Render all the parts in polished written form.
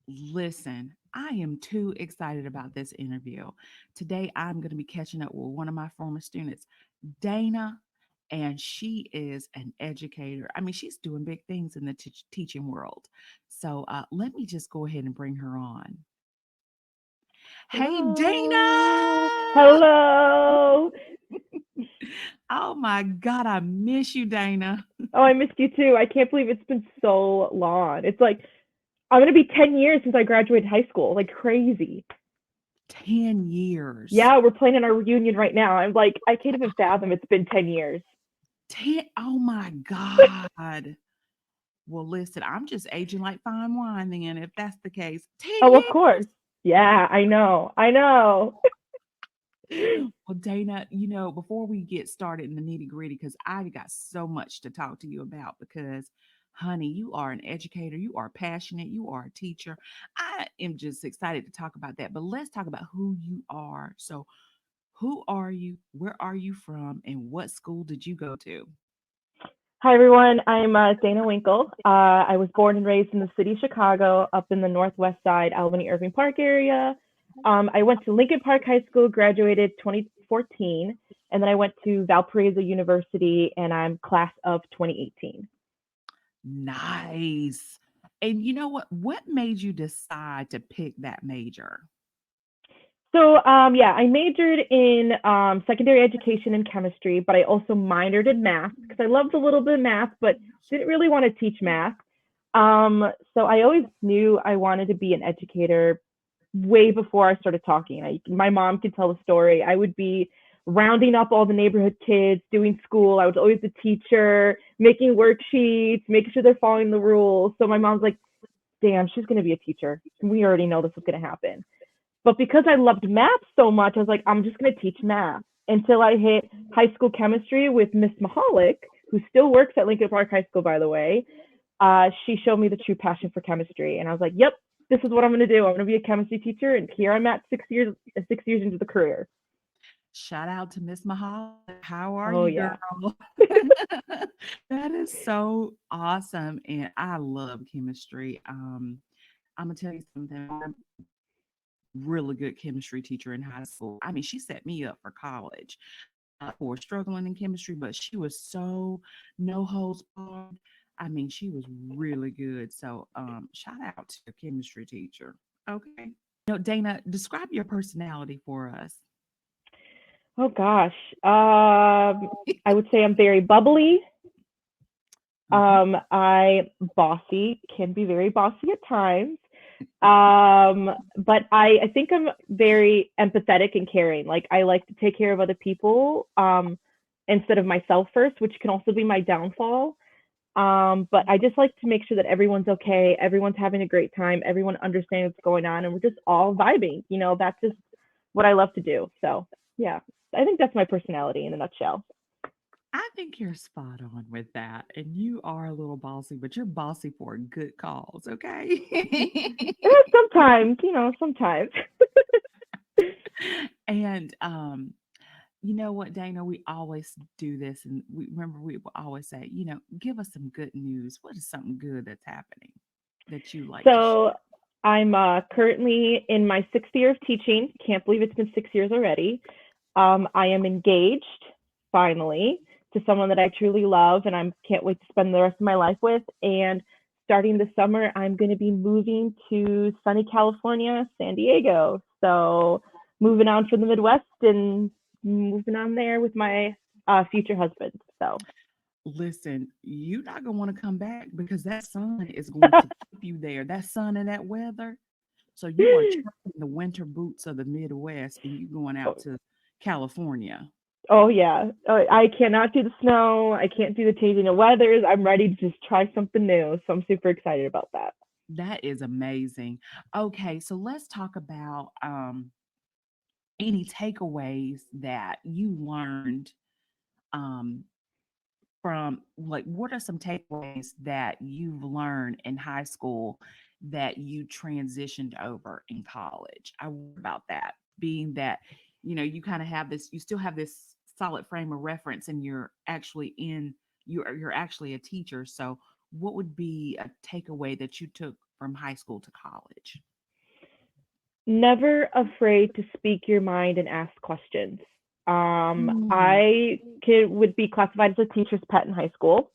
Listen, I am too excited about this interview. Today, I'm going to be catching up with one of my former students, Dana, and she is an educator. I mean, she's doing big things in the teaching world. So let me just go ahead and bring her on. Hey, Hello. Dana! Hello. Oh my God, I miss you, Dana. Oh, I missed you too. I can't believe it's been so long. It's like I'm gonna be 10 years since I graduated high school. Like crazy. 10 years. Yeah, we're planning our reunion right now. I'm like, I can't even fathom it's been 10 years. 10, oh my God. Well, listen, I'm just aging like fine wine then, if that's the case. 10 Oh, of course. years. Yeah, I know. I know. Well, Dana, before we get started in the nitty gritty, because I got so much to talk to you about, because, honey, you are an educator, you are passionate, you are a teacher. I am just excited to talk about that. But let's talk about who you are. So, who are you? Where are you from? And what school did you go to? Hi everyone. I'm Dana Winkle. I was born and raised in the city of Chicago, up in the Northwest Side, Albany Irving Park area. I went to Lincoln Park High School, graduated 2014, and then I went to Valparaiso University, and I'm class of 2018. Nice. And you know what? What made you decide to pick that major? So, yeah, I majored in secondary education and chemistry, but I also minored in math because I loved a little bit of math, but didn't really want to teach math. So I always knew I wanted to be an educator way before I started talking. My mom could tell the story. I would be rounding up all the neighborhood kids, doing school. I was always the teacher, making worksheets, making sure they're following the rules. So my mom's like, damn, she's going to be a teacher. We already know this is going to happen. But because I loved math so much, I was like, I'm just going to teach math until I hit high school chemistry with Miss Mahalik, who still works at Lincoln Park High School, by the way. She showed me the true passion for chemistry, and I was like, "Yep, this is what I'm going to do. I'm going to be a chemistry teacher." And here I'm at 6 years into the career. Shout out to Miss Mahal. How are Oh you, yeah. girl? That is so awesome. And I love chemistry. I'm gonna tell you something. My really good chemistry teacher in high school. I mean, she set me up for college for struggling in chemistry, but she was so no holds barred. I mean, she was really good. So, shout out to your chemistry teacher. Okay. Dana, describe your personality for us. Oh gosh. I would say I'm very bubbly. Mhm. I bossy, can be very bossy at times. But I think I'm very empathetic and caring. Like I like to take care of other people instead of myself first, which can also be my downfall. But I just like to make sure that everyone's okay, everyone's having a great time, everyone understands what's going on, and we're just all vibing. That's just what I love to do. So yeah, I think that's my personality in a nutshell. I think you're spot on with that. And you are a little bossy, but you're bossy for a good cause, okay? Sometimes, sometimes. And you know what, Dana, we always do this, and we will always say, give us some good news. What is something good that's happening that you like to share? So I'm currently in my sixth year of teaching. Can't believe it's been 6 years already. I am engaged finally to someone that I truly love, and I can't wait to spend the rest of my life with. And starting this summer, I'm going to be moving to sunny California, San Diego. So moving on from the Midwest and moving on there with my future husband. So Listen, you're not gonna want to come back because that sun is going to keep you there. That sun and that weather. So you are trucking the winter boots of the Midwest and you going out to California. Oh yeah, I cannot do the snow. I can't do the changing of weathers. I'm ready to just try something new. So I'm super excited about that. That is amazing. Okay, so let's talk about any takeaways that you learned um, from, like, what are some takeaways that you've learned in high school that you transitioned over in college? I wonder about that, being that, you kind of have this, you still have this solid frame of reference and you're actually a teacher. So what would be a takeaway that you took from high school to college? Never afraid to speak your mind and ask questions. Mm. I would be classified as a teacher's pet in high school,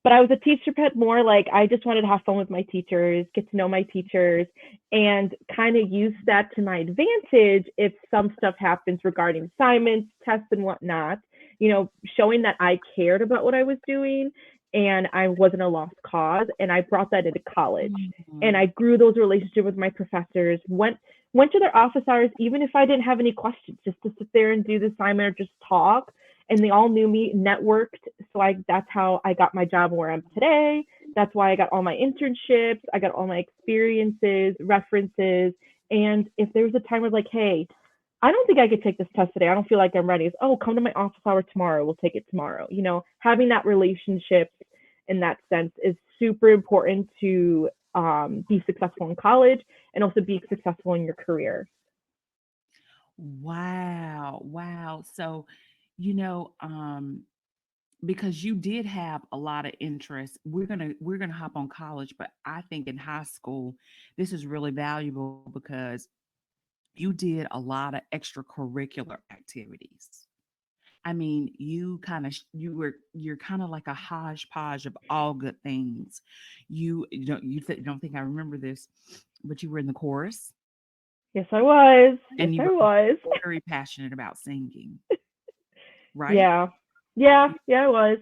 but I was a teacher pet more like I just wanted to have fun with my teachers, get to know my teachers, and kind of use that to my advantage if some stuff happens regarding assignments, tests, and whatnot. Showing that I cared about what I was doing and I wasn't a lost cause. And I brought that into college. And Mm. I grew those relationships with my professors, went to their office hours, even if I didn't have any questions, just to sit there and do the assignment or just talk. And they all knew me, networked. So that's how I got my job where I'm today. That's why I got all my internships, I got all my experiences, references. And if there was a time where like, hey, I don't think I could take this test today. I don't feel like I'm ready. It's, oh, come to my office hour tomorrow. We'll take it tomorrow. Having that relationship in that sense is super important to be successful in college and also be successful in your career. Wow. Wow. So, you know, because you did have a lot of interest. We're gonna hop on college, but I think in high school, this is really valuable because you did a lot of extracurricular activities. I mean, you're kind of like a hodgepodge of all good things. You don't think I remember this, but you were in the chorus Yes, I was. Yes, and you I were was. very passionate about singing, right? Yeah. Yeah, yeah, I was.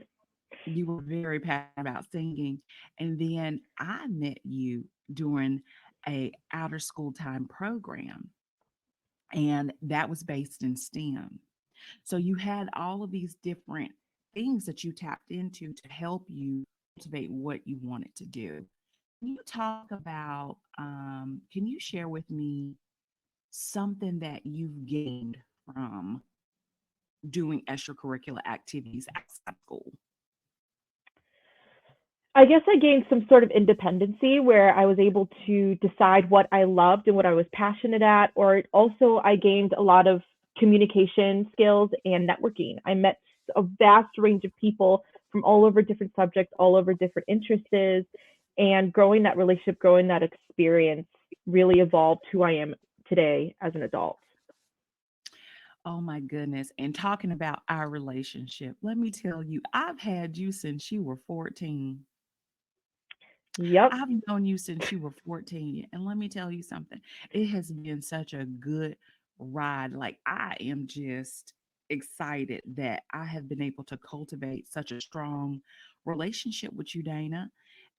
You were very passionate about singing. And then I met you during a outer school time program, and that was based in STEM. So you had all of these different things that you tapped into to help you cultivate what you wanted to do. Can you talk about, can you share with me something that you've gained from doing extracurricular activities outside school? I guess I gained some sort of independency where I was able to decide what I loved and what I was passionate at, or also I gained a lot of communication skills and networking. I met a vast range of people from all over different subjects, all over different interests, and growing that relationship, growing that experience really evolved who I am today as an adult. Oh my goodness. And talking about our relationship, let me tell you, I've had you since you were 14. Yep. I've known you since you were 14. And let me tell you something, it has been such a good ride. Like, I am just excited that I have been able to cultivate such a strong relationship with you, Dana.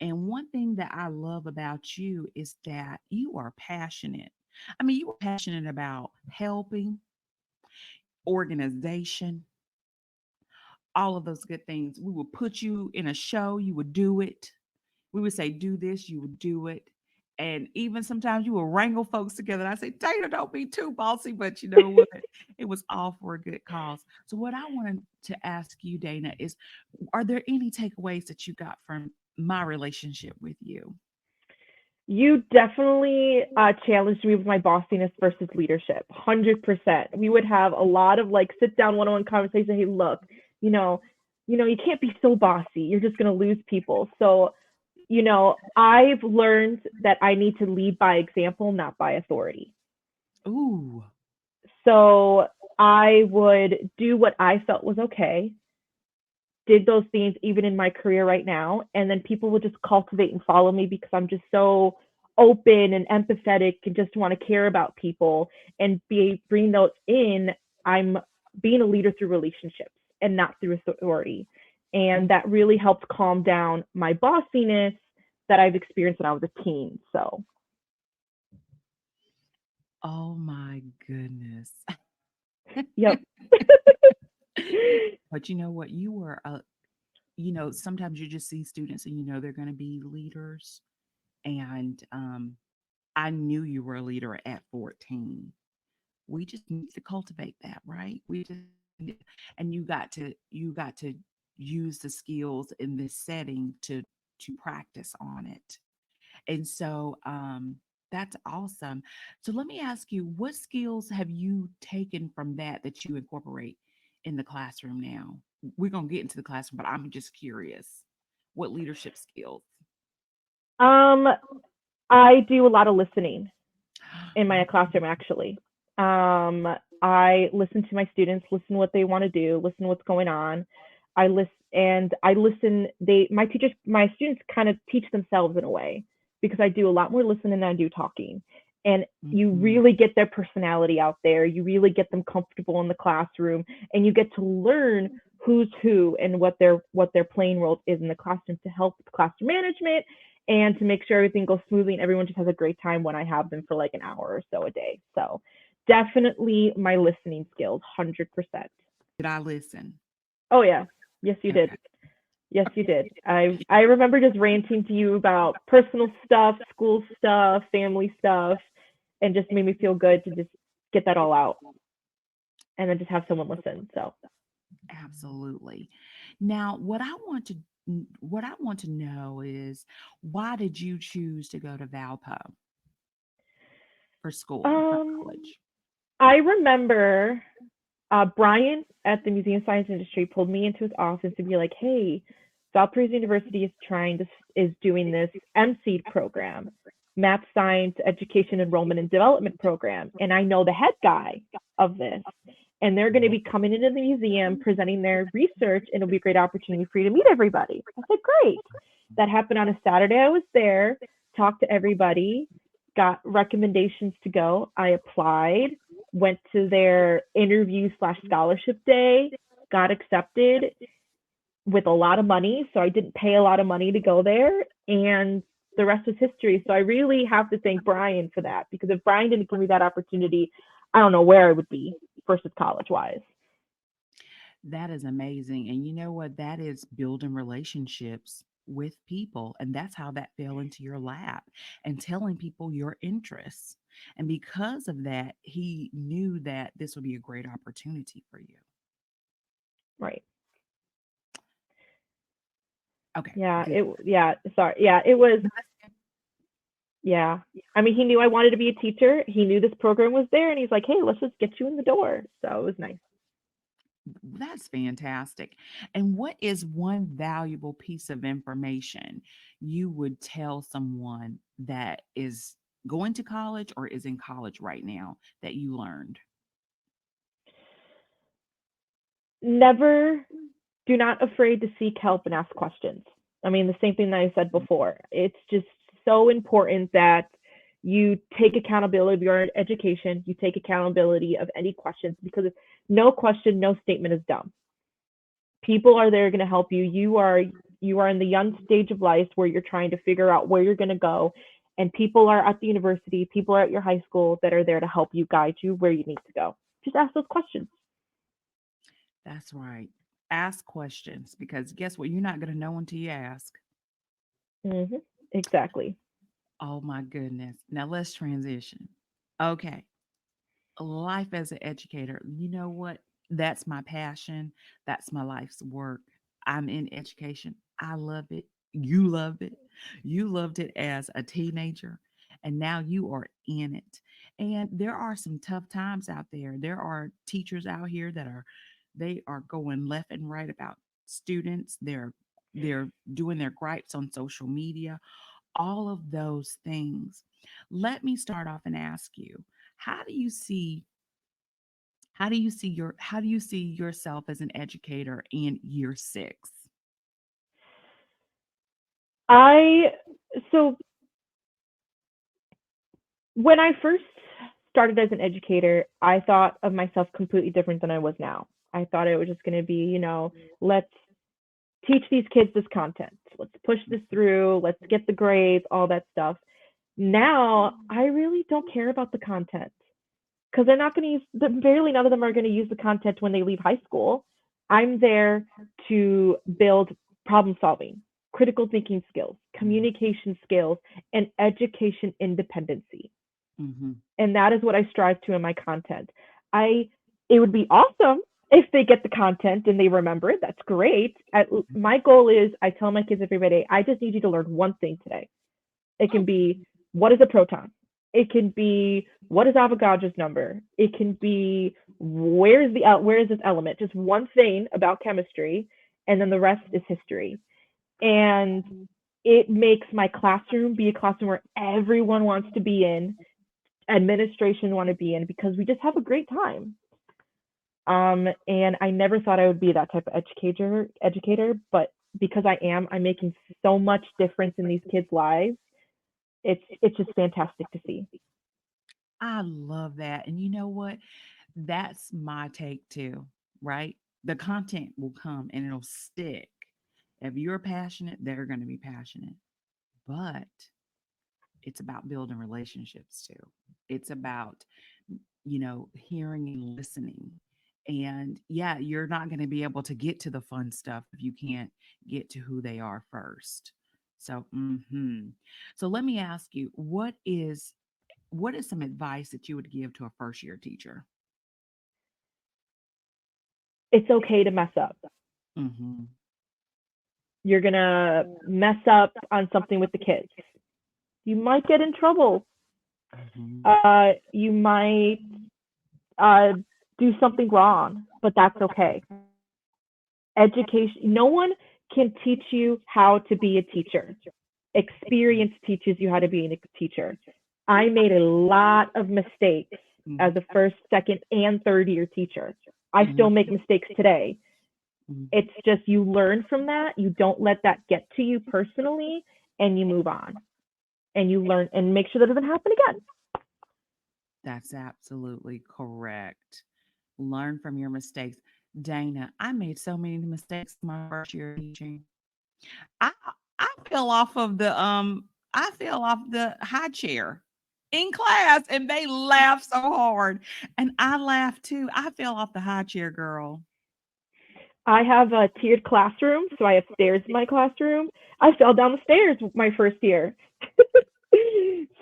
And one thing that I love about you is that you are passionate. I mean, you are passionate about helping, organization, all of those good things. We would put you in a show, you would do it. We would say, do this, you would do it. And even sometimes you would wrangle folks together. And I say, Dana, don't be too bossy, but you know what? It was all for a good cause. So, what I wanted to ask you, Dana, is are there any takeaways that you got from my relationship with you? You definitely challenged me with my bossiness versus leadership. 100%. We would have a lot of like sit down one on one conversation. Hey, look, you know, you can't be so bossy. You're just gonna lose people. So, I've learned that I need to lead by example, not by authority. Ooh. So I would do what I felt was okay, did those things even in my career right now, and then people will just cultivate and follow me because I'm just so open and empathetic and just want to care about people and be bring those in. I'm being a leader through relationships and not through authority, and that really helped calm down my bossiness that I've experienced when I was a teen. So Oh my goodness. yep. But you know what? Sometimes you just see students and you know they're going to be leaders. And I knew you were a leader at 14. We just need to cultivate that, right? And you got to use the skills in this setting to practice on it. And so that's awesome. So let me ask you, what skills have you taken from that you incorporate in the classroom now? We're going to get into the classroom, but I'm just curious. What leadership skills? Um, I do a lot of listening in my classroom actually. Um, I listen to my students, listen what they want to do, listen what's going on. I listen. My teachers, my students kind of teach themselves in a way because I do a lot more listening than I do talking. And you Mhm. really get their personality out there. You really get them comfortable in the classroom, and you get to learn who's who and what their playing role is in the classroom to help with classroom management and to make sure everything goes smoothly and everyone just has a great time when I have them for like an hour or so a day. So definitely my listening skills, 100%. Did I listen? Oh yeah, yes you did. Okay. Yes you did. I remember just ranting to you about personal stuff, school stuff, family stuff, and just made me feel good to just get that all out and then just have someone listen. So Absolutely. Now, what I want to know is why did you choose to go to Valpo for school, for um college? I remember Brian at the Museum of Science Industry pulled me into his office to be like, "Hey, Valparaiso University is doing this MSEED program, Math Science Education Enrollment and Development Program, and I know the head guy of this, and they're going to be coming into the museum presenting their research, and it'll be a great opportunity for you to meet everybody." I said, "Great." That happened on a Saturday. I was there, talked to everybody, got recommendations to go. I applied, went to their interview slash scholarship day, got accepted with a lot of money. So I didn't pay a lot of money to go there. And the rest was history. So I really have to thank Brian for that because if Brian didn't give me that opportunity, I don't know where I would be versus college wise. That is amazing. And you know what? That is building relationships with people. And that's how that fell into your lap and telling people your interests. And because of that, he knew that this would be a great opportunity for you. Right. Okay, Yeah. good. Sorry. Yeah. It was, No, that's good. yeah. I mean, he knew I wanted to be a teacher. He knew this program was there and he's like, "Hey, let's just get you in the door." So it was nice. That's fantastic. And what is one valuable piece of information you would tell someone that is going to college or is in college right now that you learned? Never do not afraid to seek help and ask questions. I mean, the same thing that I said before. It's just so important that you take accountability of your education, you take accountability of any questions because no question, no statement is dumb. People are there going to help you. You are in the young stage of life where you're trying to figure out where you're going to go and people are at the university, people are at your high school that are there to help you guide you where you need to go. Just ask those questions. That's right. Ask questions because guess what? You're not going to know until you ask. Exactly. Oh my goodness. Now let's transition. Okay. Life as an educator, you know what? That's my passion. That's my life's work. I'm in education. I love it. You love it. You loved it as a teenager, and now you are in it. And there are some tough times out there. There are teachers out here that they are going left and right about students. They're doing their gripes on social media, all of those things. Let me start off and ask you, how do you see how do you see yourself as an educator in year 6? I so when I first started as an educator, I thought of myself completely different than I was now. I thought it was just going to be, let's teach these kids this content. Let's push this through. Let's get the grades, all that stuff. Now, I really don't care about the content because they're not going to barely none of them are going to use the content when they leave high school. I'm there to build problem solving, critical thinking skills, communication skills, and education independency. Mhm. And that is what I strive to in my content. I It would be awesome if they get the content and they remember it. That's great. My goal is I tell my kids every day, I just need you to learn one thing today. It can Oh, be what is a proton? It can be what is Avogadro's number? It can be where is this element? Just one thing about chemistry, and then the rest is history. And it makes my classroom be a classroom where everyone wants to be in, administration want to be in, because we just have a great time. And I never thought I would be that type of educator, but because I am, I'm making so much difference in these kids' lives. It's just fantastic to see. I love that. And you know what? That's my take too, right? The content will come and it'll stick. If you're passionate, they're going to be passionate. But it's about building relationships too. It's about, hearing and listening. And yeah, you're not going to be able to get to the fun stuff if you can't get to who they are first. So, so let me ask you, what is some advice that you would give to a first year teacher? It's okay to mess up. Mm-hmm. You're gonna mess up on something with the kids. You might get in trouble. Mm-hmm. You might uh, do something wrong, but that's okay. Education, no one can teach you how to be a teacher. Experience teaches you how to be a teacher. I made a lot of mistakes Mm-hmm. as a first, second, and third year teacher. I Mm-hmm. still make mistakes today. Mm-hmm. It's just you learn from that. You don't let that get to you personally, and you move on and you learn and make sure that doesn't happen again. That's absolutely correct. Learn from your mistakes. Dana, I made so many mistakes my first year teaching. I I fell off of the high chair in class and they laughed so hard. And I laughed too. I fell off the high chair, girl. I have a tiered classroom, so I have stairs in my classroom. I fell down the stairs my first year.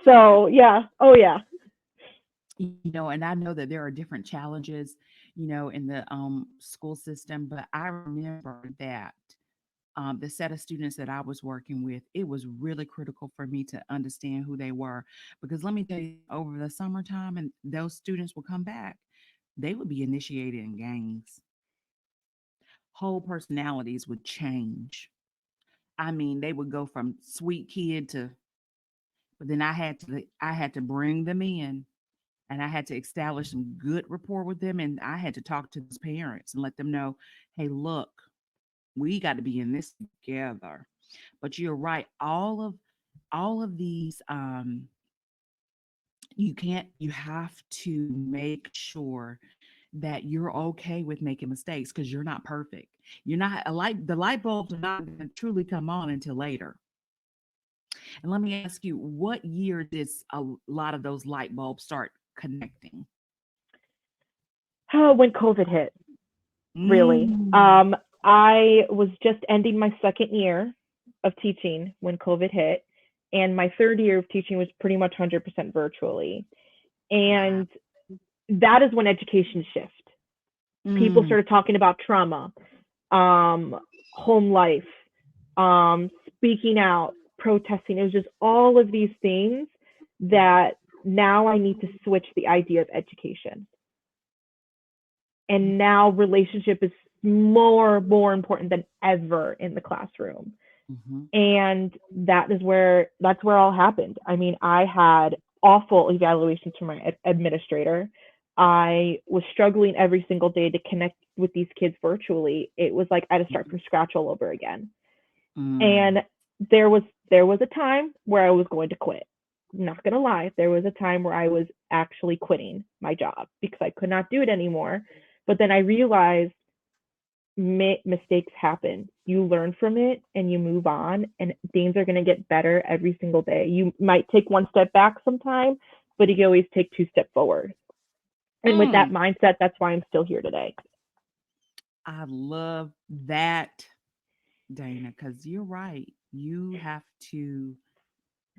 So yeah, oh yeah. And I know that there are different challenges, in the school system, but I remember that the set of students that I was working with, it was really critical for me to understand who they were. Because let me tell you, over the summertime, and those students would come back, they would be initiated in gangs. Whole personalities would change. I mean, they would go from sweet kid to, but then I had to bring them in and I had to establish some good rapport with them. And I had to talk to those parents and let them know, hey, look, we got to be in this together. But you're right. All of these, you have to make sure that you're okay with making mistakes because you're not perfect. You're not the light bulbs are not going to truly come on until later. And let me ask you, what year did a lot of those light bulbs start connecting? Oh, when COVID hit, really. Mm. I was just ending my second year of teaching when COVID hit, and my third year of teaching was pretty much 100% virtually. Wow. And that is when education shift. People Mm. started talking about trauma, um, home life, speaking out, protesting. It was just all of these things that now I need to switch the idea of education. And now relationship is more important than ever in the classroom. Mhm. And that's where all happened. I mean, I had awful evaluations from my administrator. I was struggling every single day to connect with these kids virtually. It was like I had to start Mhm. from scratch all over again. Mm. And there was a time where I was going to quit. I'm not gonna lie, there was a time where I was actually quitting my job because I could not do it anymore. But then I realized mistakes happen. You learn from it and you move on, and things are going to get better every single day. You might take one step back sometime, but you can always take two steps forward. And with that Mm. mindset, that's why I'm still here today. I love that, Dana, because you're right. You have to,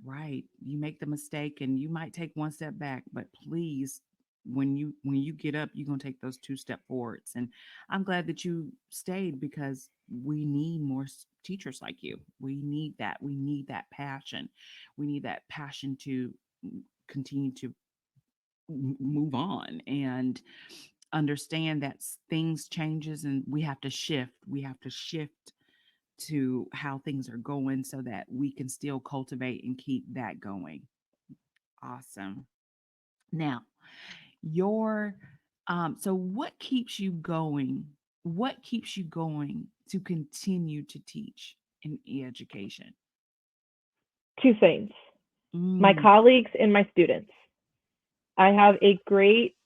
right. You make the mistake and you might take one step back, but please, when you get up, you're gonna take those two-step forwards. And I'm glad that you stayed because we need more teachers like you. We need that. We need that passion. We need that passion to continue to move on and understand that things changes and we have to shift. We have to shift to how things are going so that we can still cultivate and keep that going. Awesome. Now, your so what keeps you going? What keeps you going to continue to teach in education? Two things: my Mm, colleagues and my students. I have a great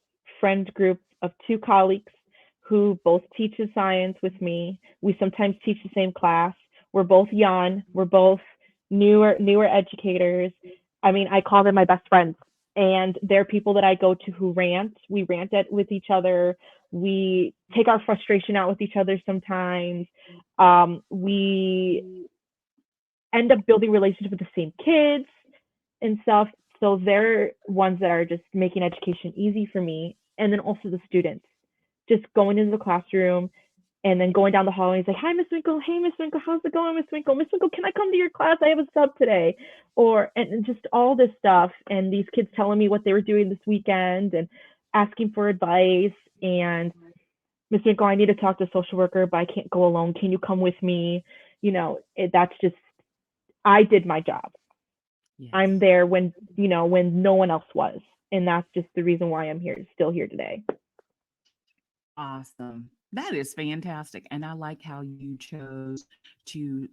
friend group of two colleagues who both teach science with me. We sometimes teach the same class. We're both young. We're both newer educators. I mean, I call them my best friends, and they're people that I go to who rant. We rant with each other. We take our frustration out with each other sometimes. We end up building relationships with the same kids and stuff. So they're ones that are just making education easy for me. And then also the students, just going into the classroom and then going down the hall and he's like, "Hi, Miss Winkle. Hey, Miss Winkle. How's it going, Miss Winkle? Miss Winkle, can I come to your class? I have a sub today." Or and just all this stuff. And these kids telling me what they were doing this weekend and asking for advice. And Miss Winkle, I need to talk to a social worker, but I can't go alone. Can you come with me? That's just, I did my job. I'm yes. there when no one else was, and that's just the reason why I'm still here today. Awesome. That is fantastic. And I like how you chose to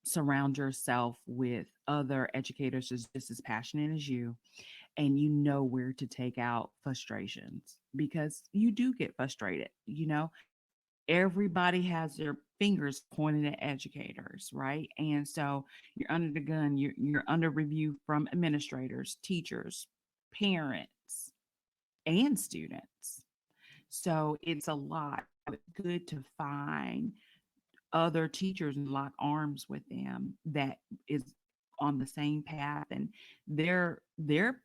surround yourself with other educators who's just as passionate as you, and you know where to take out frustrations because you do get frustrated. Everybody has their fingers pointed at educators, right? And so you're under the gun, you're under review from administrators, teachers, parents, and students. So it's a lot. So it's good to find other teachers and lock arms with them that is on the same path, and they're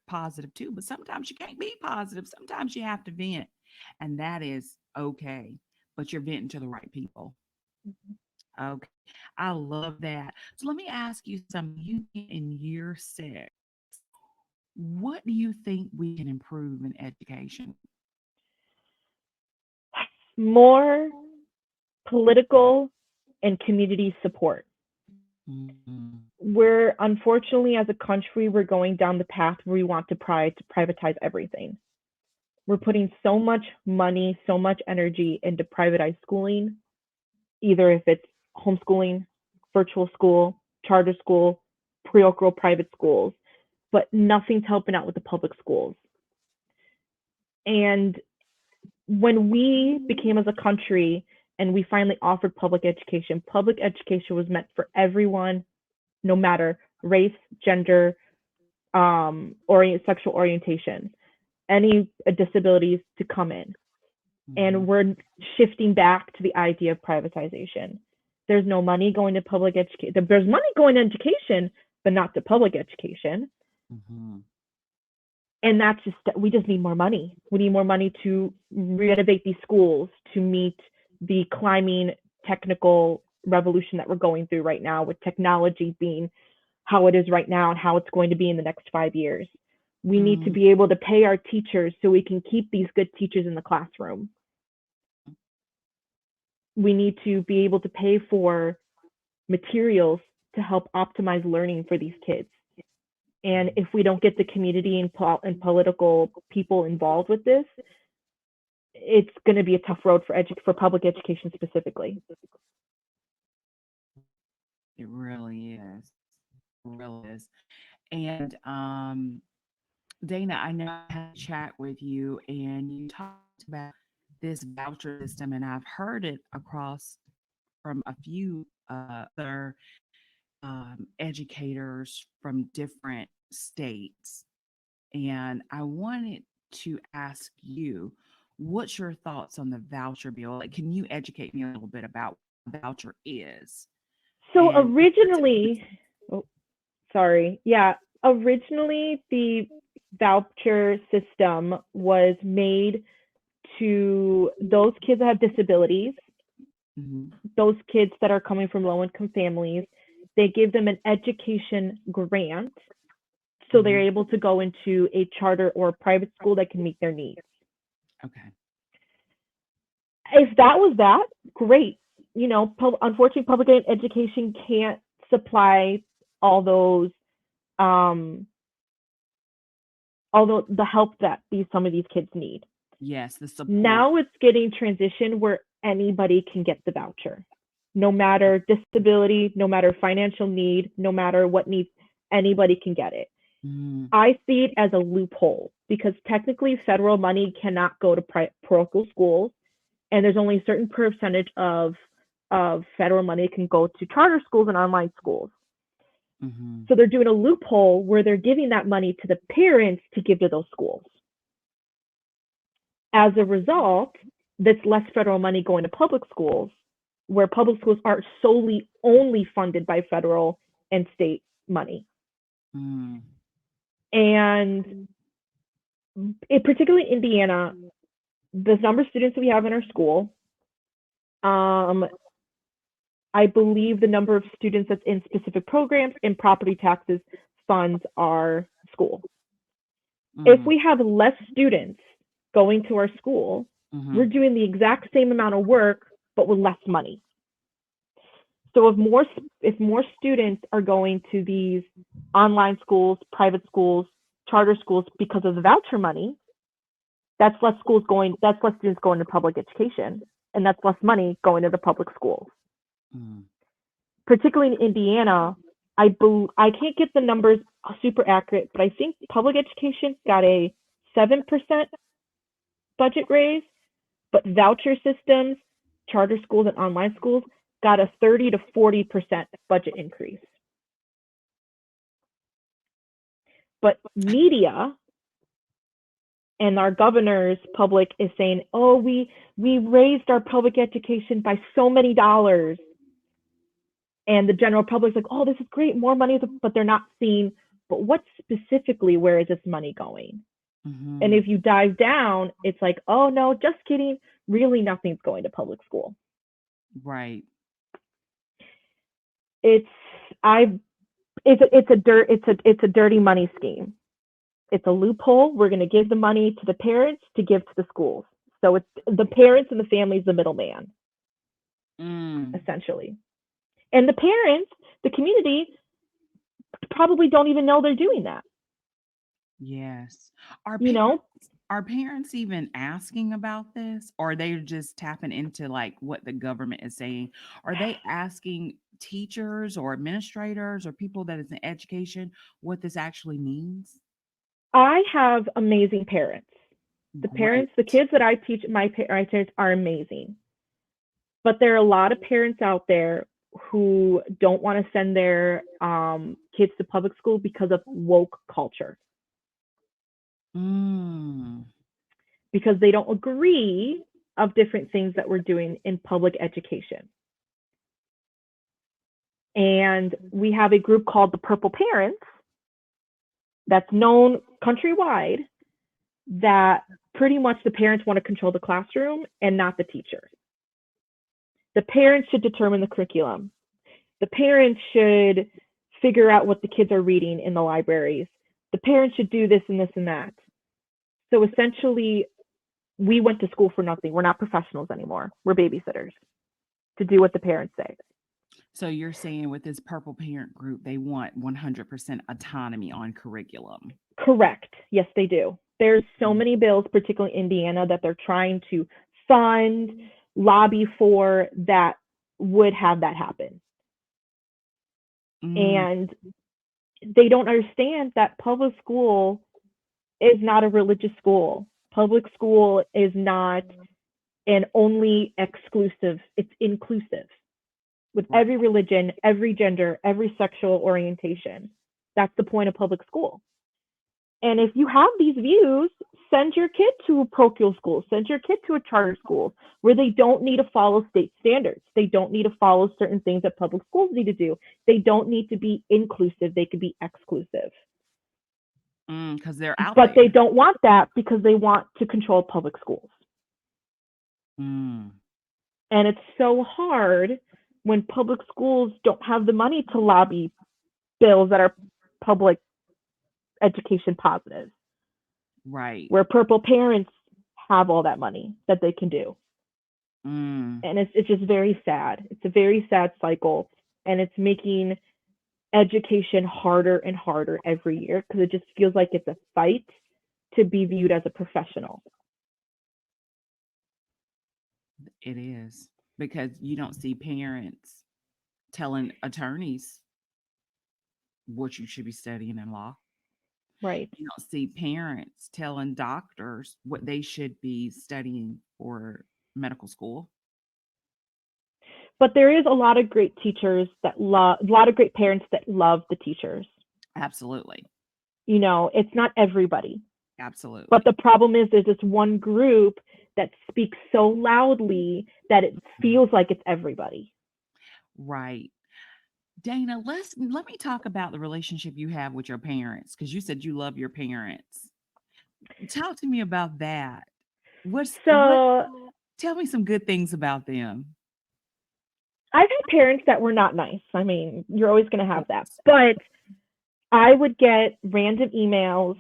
positive too, but sometimes you can't be positive. Sometimes you have to vent, and that is okay, but you're venting to the right people. Okay. I love that. So let me ask you something. You in year 6, what do you think we can improve in education? More political and community support. Mm, We're unfortunately, as a country, we're going down the path where we want to privatize everything. We're putting so much money, so much energy into privatized schooling, either if it's homeschooling, virtual school, charter school, parochial private schools, but nothing's helping out with the public schools. And when we became as a country and we finally offered public education was meant for everyone, no matter race, gender, sexual orientation, any disabilities to come in. And mhm, we're shifting back to the idea of privatization. There's no money going to public education. There's money going to education, but not to public education. mhm, And that's just, we just need more money. We need more money to renovate these schools to meet the climbing technical revolution that we're going through right now, with technology being how it is right now and how it's going to be in the next 5 years. We need to mm, be able to pay our teachers so we can keep these good teachers in the classroom. We need to be able to pay for materials to help optimize learning for these kids. And mm. if we don't get the community and political people involved with this, it's going to be a tough road for public education specifically. It really is. It really is. And Dana, I know I had a chat with you and you talked about this voucher system, and I've heard it across from a few other educators from different states. And I wanted to ask you, what's your thoughts on the voucher bill? Like, can you educate me a little bit about what a voucher is? So And originally, oh, sorry, yeah, originally the voucher system was made to those kids that have disabilities, mhm, those kids that are coming from low income families. They give them an education grant so they're mhm, able to go into a charter or a private school that can meet their needs. okay. If that was that, great. unfortunately, public education can't supply all those, um, all the help that some of these kids need. Yes, the support. Now it's getting transitioned where anybody can get the voucher, no matter disability, no matter financial need, no matter what needs, anybody can get it. Mm, I see it as a loophole because technically federal money cannot go to parochial schools, and there's only a certain percentage of federal money can go to charter schools and online schools. mhm, So they're doing a loophole where they're giving that money to the parents to give to those schools. As a result, that's less federal money going to public schools, where public schools are solely only funded by federal and state money. mm, And particularly in Indiana, the number of students that we have in our school, um, I believe the number of students that's in specific programs and property taxes funds our school. If mm, we have less students going to our school, we're mhm, doing the exact same amount of work, but with less money. So if more students are going to these online schools, private schools, charter schools because of the voucher money, that's less students going to public education, and that's less money going to the public schools. mm, Particularly in Indiana, I can't get the numbers super accurate, but I think public education got a 7% budget raise, but voucher systems, charter schools, and online schools got a 30 to 40% budget increase. But media and our governor's public is saying, "Oh, we raised our public education by so many dollars," and the general public's like, "Oh, this is great, more money," but they're not seeing, but what specifically, where is this money going? And mhm. if you dive down, it's like, "Oh no, just kidding. Really, nothing's going to public school." Right. It's I it's a dirty money scheme. It's a loophole. We're going to give the money to the parents to give to the schools. So it's the parents and the families, the middleman, Mm, essentially. And the parents, the community, probably don't even know they're doing that. yes. Are You parents know, are parents even asking about this, or are they just tapping into, like, what the government is saying? Are they asking teachers or administrators or people that is in education what this actually means? I have amazing parents. The Great. kids that I teach, my parents are amazing. But there are a lot of parents out there who don't want to send their kids to public school because of woke culture, Mm, because they don't agree of different things that we're doing in public education. And we have a group called the Purple Parents that's known countrywide, that pretty much the parents want to control the classroom and not the teachers. The parents should determine the curriculum. The parents should figure out what the kids are reading in the libraries. The parents should do this and this and that. So essentially, we went to school for nothing. We're not professionals anymore. We're babysitters to do what the parents say. so you're saying with this purple parent group, they want 100% autonomy on curriculum. Correct. Yes, they do. There's so Mm, many bills, particularly in Indiana, that they're trying to fund, lobby for, that would have that happen. mm, And they don't understand that public school is not a religious school. Public school is not an only exclusive, it's inclusive with right. every religion, every gender, every sexual orientation. That's the point of public school. And if you have these views, send your kid to a parochial school, send your kid to a charter school where they don't need to follow state standards. They don't need to follow certain things that public schools need to do. They don't need to be inclusive, they could be exclusive. Because they're out But they there. don't want that because they want to control public schools. Mm, And it's so hard when public schools don't have the money to lobby bills that are public education positive, right. where purple parents have all that money that they can do. Mm, And it's just very sad. It's a very sad cycle, and it's making education harder and harder every year because it just feels like it's a fight to be viewed as a professional. it is because you don't see parents telling attorneys what you should be studying in law. Right. You don't see parents telling doctors what they should be studying for medical school. But there is a lot of great teachers that love, a lot of great parents that love the teachers. Absolutely. It's not everybody. But Absolutely. the problem is there's this one group that speaks so loudly that it Mhm. feels like it's everybody. Right. Dana, let me talk about the relationship you have with your parents because you said you love your parents. Talk to me about that. What So tell me some good things about them. I've had parents that were not nice. I mean, you're always going to have that. Yes. But I would get random emails.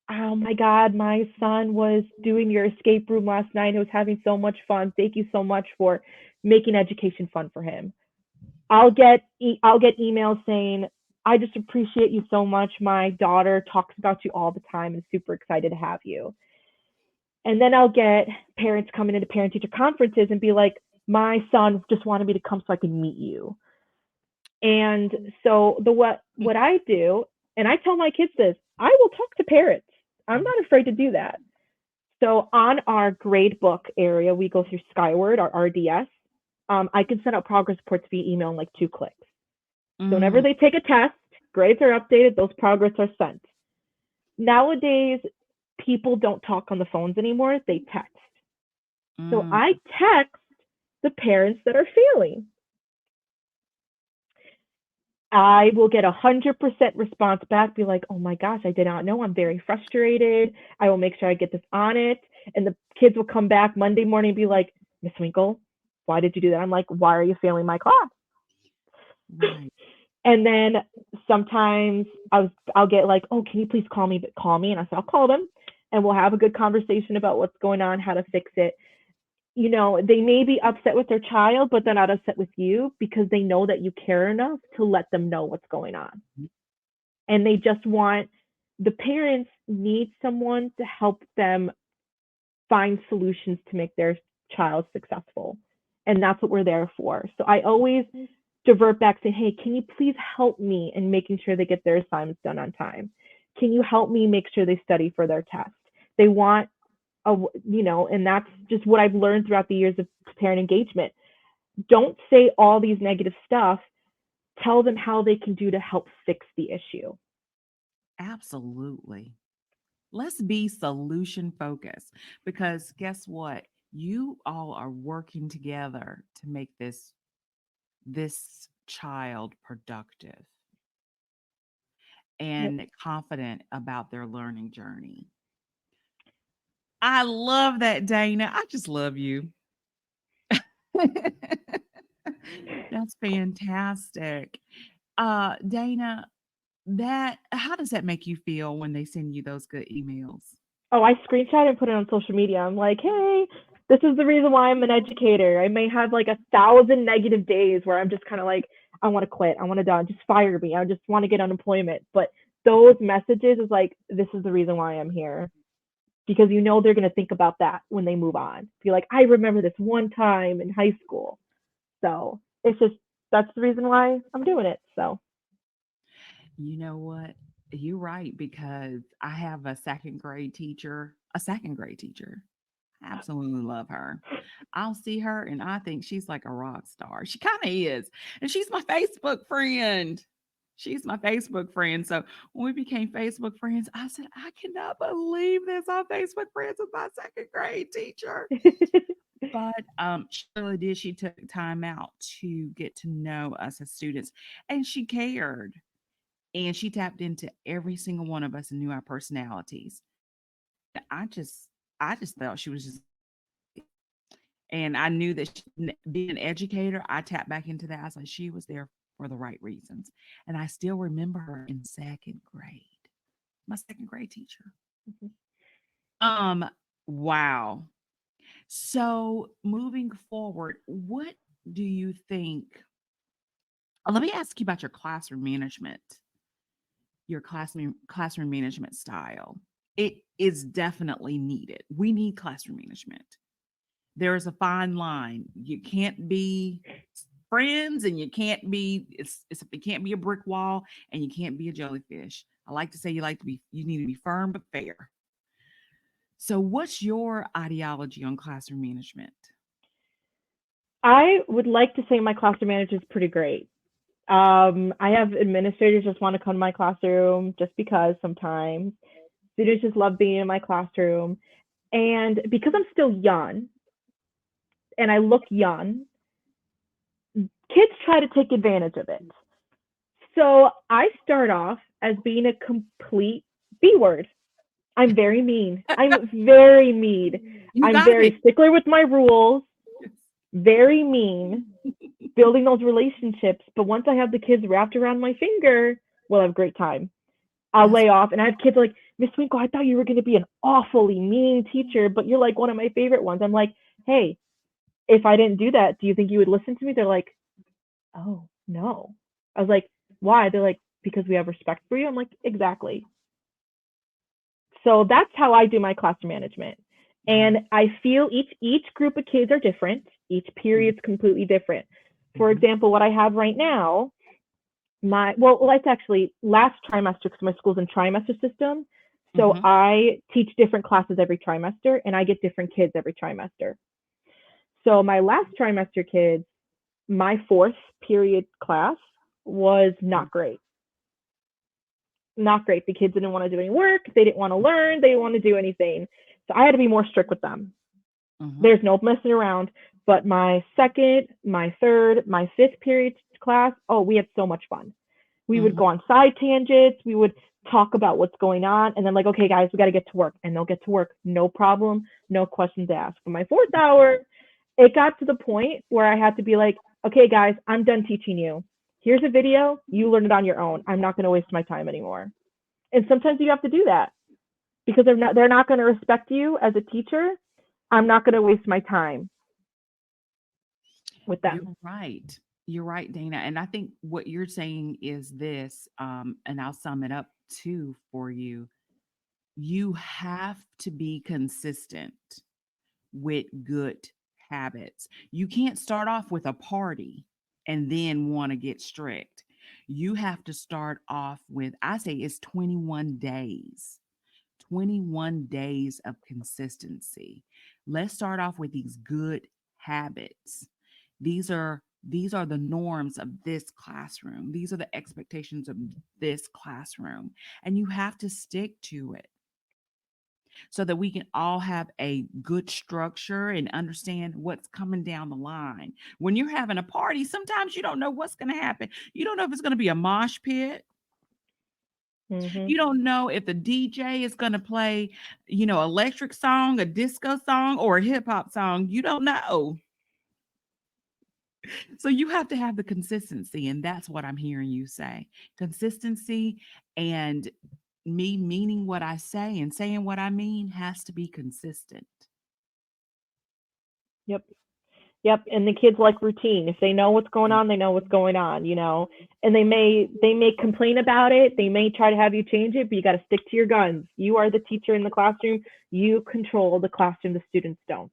Oh my God, my son was doing your escape room last night. He was having so much fun. Thank you so much for making education fun for him. I'll get emails saying, I just appreciate you so much. My daughter talks about you all the time and is super excited to have you. And then I'll get parents coming into parent teacher conferences and be like, my son just wanted me to come so I can meet you. And so what I do, and I tell my kids this, I will talk to parents. I'm not afraid to do that. So on our grade book area, we go through Skyward, our RDS. I can send out progress reports via email in like 2 clicks. So whenever Mm, they take a test, grades are updated, those progress are sent. Nowadays, people don't talk on the phones anymore, they text. So I mm. text the parents that are failing. I will get 100% response back, be like, oh my gosh, I did not know. I'm very frustrated. I will make sure I get this on it. And the kids will come back Monday morning and be like, Miss Winkle, why did you do that? I'm like, why are you failing my class? Right. And then sometimes I'll get like, oh, can you please call me? But call me, and I said I'll call them, and we'll have a good conversation about what's going on, how to fix it. They may be upset with their child, but they're not upset with you because they know that you care enough to let them know what's going on, and they just want the parents need someone to help them find solutions to make their child successful, and that's what we're there for. So I always divert back saying, hey, can you please help me in making sure they get their assignments done on time? Can you help me make sure they study for their test? They want and that's just what I've learned throughout the years of parent engagement. Don't say all these negative stuff. Tell them how they can do to help fix the issue. Absolutely. Let's be solution focused because guess what? You all are working together to make this child productive Yep. and confident about their learning journey. I love that, Dana. I just love you. That's fantastic. Dana, that how does that make you feel when they send you those good emails? Oh, I screenshot and put it on social media. I'm like, hey, this is the reason why I'm an educator. I may have like 1,000 negative days where I'm just kind of like, I want to quit. I want to die. Just fire me. I just want to get unemployment. But those messages is like, this is the reason why I'm here. Because they're going to think about that when they move on. Be like, I remember this one time in high school. So it's just, that's the reason why I'm doing it. So, You know what? You're right because I have a second grade teacher. I absolutely love her. I'll see her and I think she's like a rock star. She kind of is. And she's my Facebook friend. She's my Facebook friend. So when we became Facebook friends, I said, I cannot believe this. I'm Facebook friends with my second grade teacher. But she really did. She took time out to get to know us as students and she cared. And she tapped into every single one of us and knew our personalities. And I just felt she was just, and I knew that being an educator, I tapped back into that. I was like, she was there for the right reasons. And I still remember her in second grade, my second grade teacher. Um, wow. So, moving forward, what do you think? Let me ask you about your classroom management, your classroom management style. It is definitely needed. We need classroom management. There is a fine line. You can't be friends, and you can't be it can't be a brick wall, and you can't be a jellyfish. I like to say you need to be firm but fair. So, what's your ideology on classroom management? I would like to say my classroom manager is pretty great. I have administrators just want to come to my classroom just because sometimes students just love being in my classroom. And because I'm still young and I look young, kids try to take advantage of it. So I start off as being a complete B word. I'm very mean. I'm very mean. You I'm got it. very stickler with my rules, very mean, building those relationships. But once I have the kids wrapped around my finger, we'll have a great time. I'll That's lay off. And I have kids like, Miss Winkle, I thought you were going to be an awfully mean teacher, but you're like one of my favorite ones. I'm like, hey, if I didn't do that, do you think you would listen to me? They're like, oh, no. I was like, why? They're like, because we have respect for you. I'm like, exactly. So that's how I do my classroom management. right. And I feel each group of kids are different. Each period's completely different. For Mm-hmm. example, what I have right now, it's actually last trimester because my school's in trimester system. So Mm-hmm. I teach different classes every trimester and I get different kids every trimester. So my last trimester kids, my fourth period class was not great. Not great. The kids didn't want to do any work. They didn't want to learn. They didn't want to do anything. So I had to be more strict with them. Mm-hmm. There's no messing around. But my second, my third, my fifth period class, oh, we had so much fun. We would Mm-hmm. go on side tangents. We would talk about what's going on. And then, like, okay, guys, we got to get to work. And they'll get to work. No problem. No questions asked. For my fourth hour, it got to the point where I had to be like, okay, guys, I'm done teaching you. Here's a video. You learn it on your own. I'm not going to waste my time anymore. And sometimes you have to do that because they're not going to respect you as a teacher. I'm not going to waste my time with You're them. right. You're right, Dana. And I think what you're saying is this, and I'll sum it up too for you. You have to be consistent with good habits. You can't start off with a party and then want to get strict. You have to start off with, I say it's 21 days. 21 days of consistency. Let's start off with these good habits. These are the norms of this classroom. These are the expectations of this classroom. And you have to stick to it so that we can all have a good structure and understand what's coming down the line. When you're having a party, sometimes you don't know what's going to happen. You don't know if it's going to be a mosh pit. Hmm. You don't know if the DJ is going to play, electric song, a disco song, or a hip hop song. You don't know. So you have to have the consistency. And that's what I'm hearing you say, consistency, and me meaning what I say and saying what I mean has to be consistent. Yep. Yep. And the kids like routine. If they know what's going on, they know what's going on. And they may complain about it. They may try to have you change it, but you got to stick to your guns. You are the teacher in the classroom. You control the classroom. The students don't.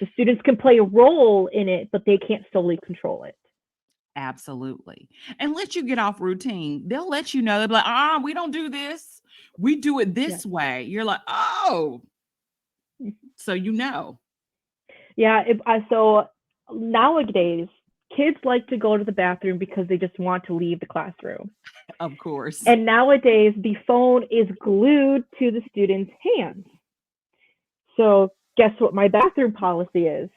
The students can play a role in it, but they can't solely control it. Absolutely. And let you get off routine. They'll let you know. They'll be like, we don't do this. We do it Yes. this way. You're like, oh, so you know. Yeah. So nowadays, kids like to go to the bathroom because they just want to leave the classroom. Of course. And nowadays, the phone is glued to the student's hands. So guess what my bathroom policy is?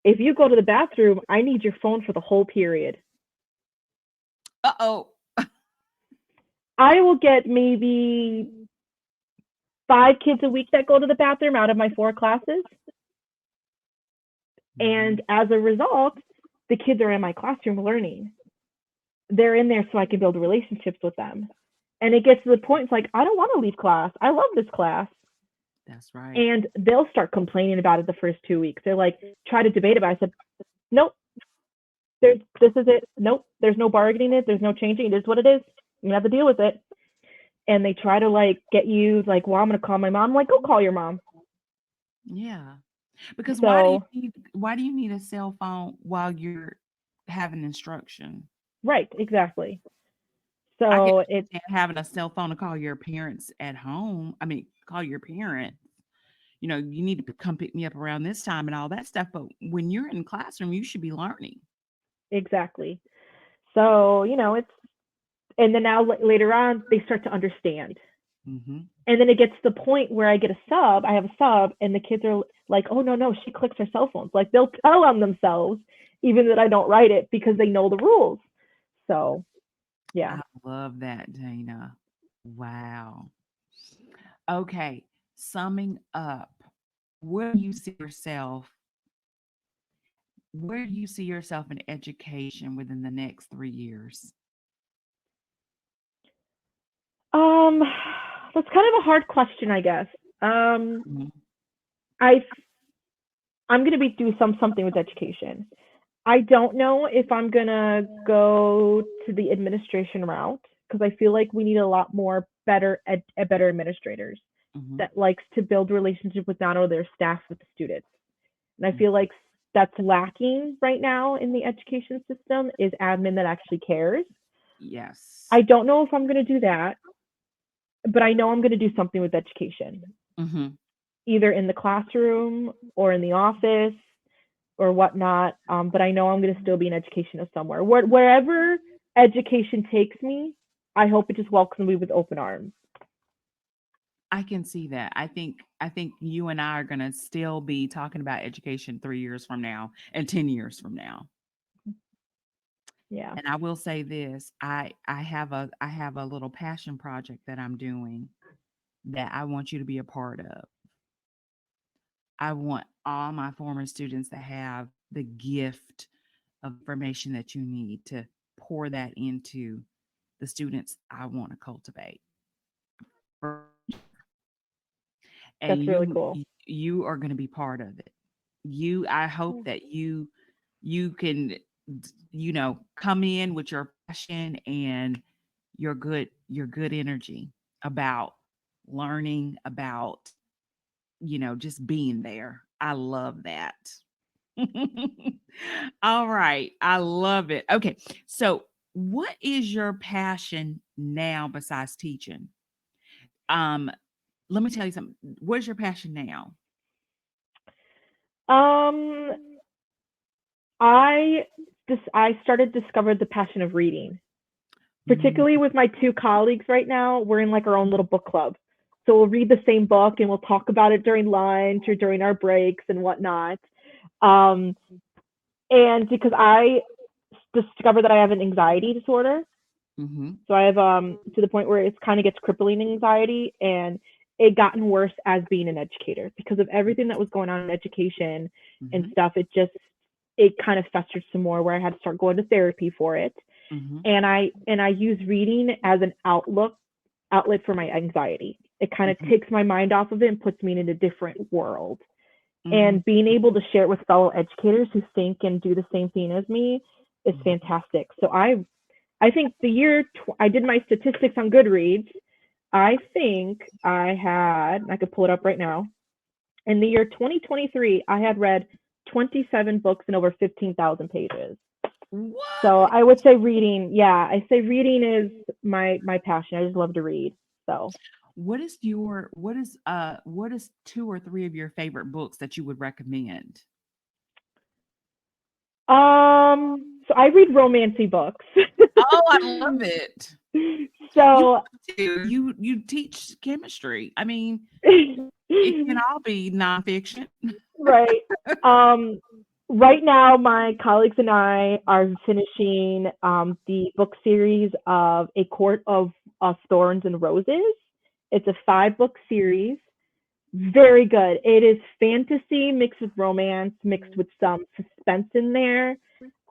If you go to the bathroom, I need your phone for the whole period. Uh-oh. I will get maybe 5 kids a week that go to the bathroom out of my 4 classes. Mhm. And as a result, the kids are in my classroom learning. They're in there so I can build relationships with them. And it gets to the point, it's like, I don't want to leave class. I love this class. That's right. And they'll start complaining about it the first 2 weeks. They're like, try to debate it, but I said, nope, this is it. Nope, there's no bargaining it. There's no changing. It is what it is. You have to deal with it. And they try to like get you like, well, I'm gonna call my mom. I'm like, go call your mom. Yeah. Because So why do you need a cell phone while you're having instruction? right, exactly. I can So it's understand having a cell phone to call your parents at home. I mean, call your parent. You know, you need to come pick me up around this time and all that stuff. But when you're in the classroom, you should be learning. exactly. So it's and then now later on they start to understand. Hmm. And then it gets to the point where I have a sub, and the kids are like, oh, no, no, she clicks her cell phones. Like, they'll tell on themselves, even that I don't write it because they know the rules. So, yeah. I love that, Dana. Wow. Okay. Summing up, where do you see yourself? Where do you see yourself in education within the next 3 years? Um, that's kind of a hard question, I guess. Um, Mhm. I I'm gonna be do something with education. I don't know if I'm gonna go to the administration route because I feel like we need a lot more better administrators Mhm. that likes to build relationship with not only their staff but the students. And I Mhm. feel like that's lacking right now in the education system is admin that actually cares. Yes. I don't know if I'm going to do that, but I know I'm going to do something with education, Mhm. either in the classroom or in the office or whatnot. But I know I'm going to still be in education of somewhere. Wherever education takes me, I hope it just welcomes me with open arms. I can see that. I think you and I are going to still be talking about education 3 years from now and 10 years from now. Yeah, And I will say this, I have a little passion project that I'm doing that I want you to be a part of. I want all my former students to have the gift of information that you need to pour that into the students I want to cultivate. And that's really cool. you are going to be part of it. I hope that you can come in with your passion and your good energy about learning, about just being there. I love that. All right, I love it. Okay, so what is your passion now besides teaching? um Let me tell you something. What is your passion now? Um, I started discovered the passion of reading, Mm, particularly with my two colleagues right now. We're in like our own little book club. So we'll read the same book and we'll talk about it during lunch or during our breaks and whatnot. Um, and because I discovered that I have an anxiety disorder, mhm, so I have to the point where it kind of gets crippling anxiety, and it gotten worse as being an educator because of everything that was going on in education and mhm, stuff. It kind of festered some more where I had to start going to therapy for it. mhm, And I use reading as an outlet for my anxiety. It kind of mhm, takes my mind off of it and puts me in a different world. mhm, And being able to share it with fellow educators who think and do the same thing as me is mhm. fantastic. So I think I did my statistics on Goodreads. I think I could pull it up right now. In the year 2023, I had read 27 books and over 15,000 pages. So What? I would say reading, yeah, I say reading is my passion. I just love to read. So, What is 2 or 3 of your favorite books that you would recommend? so I read romancy books. Oh, I love it. You So have to. You teach chemistry. I mean, it can all be nonfiction. right. Um, right now, my colleagues and I are finishing the book series of A Court of Thorns and Roses. It's a 5 book series. Very good. It is fantasy mixed with romance, mixed with some suspense in there.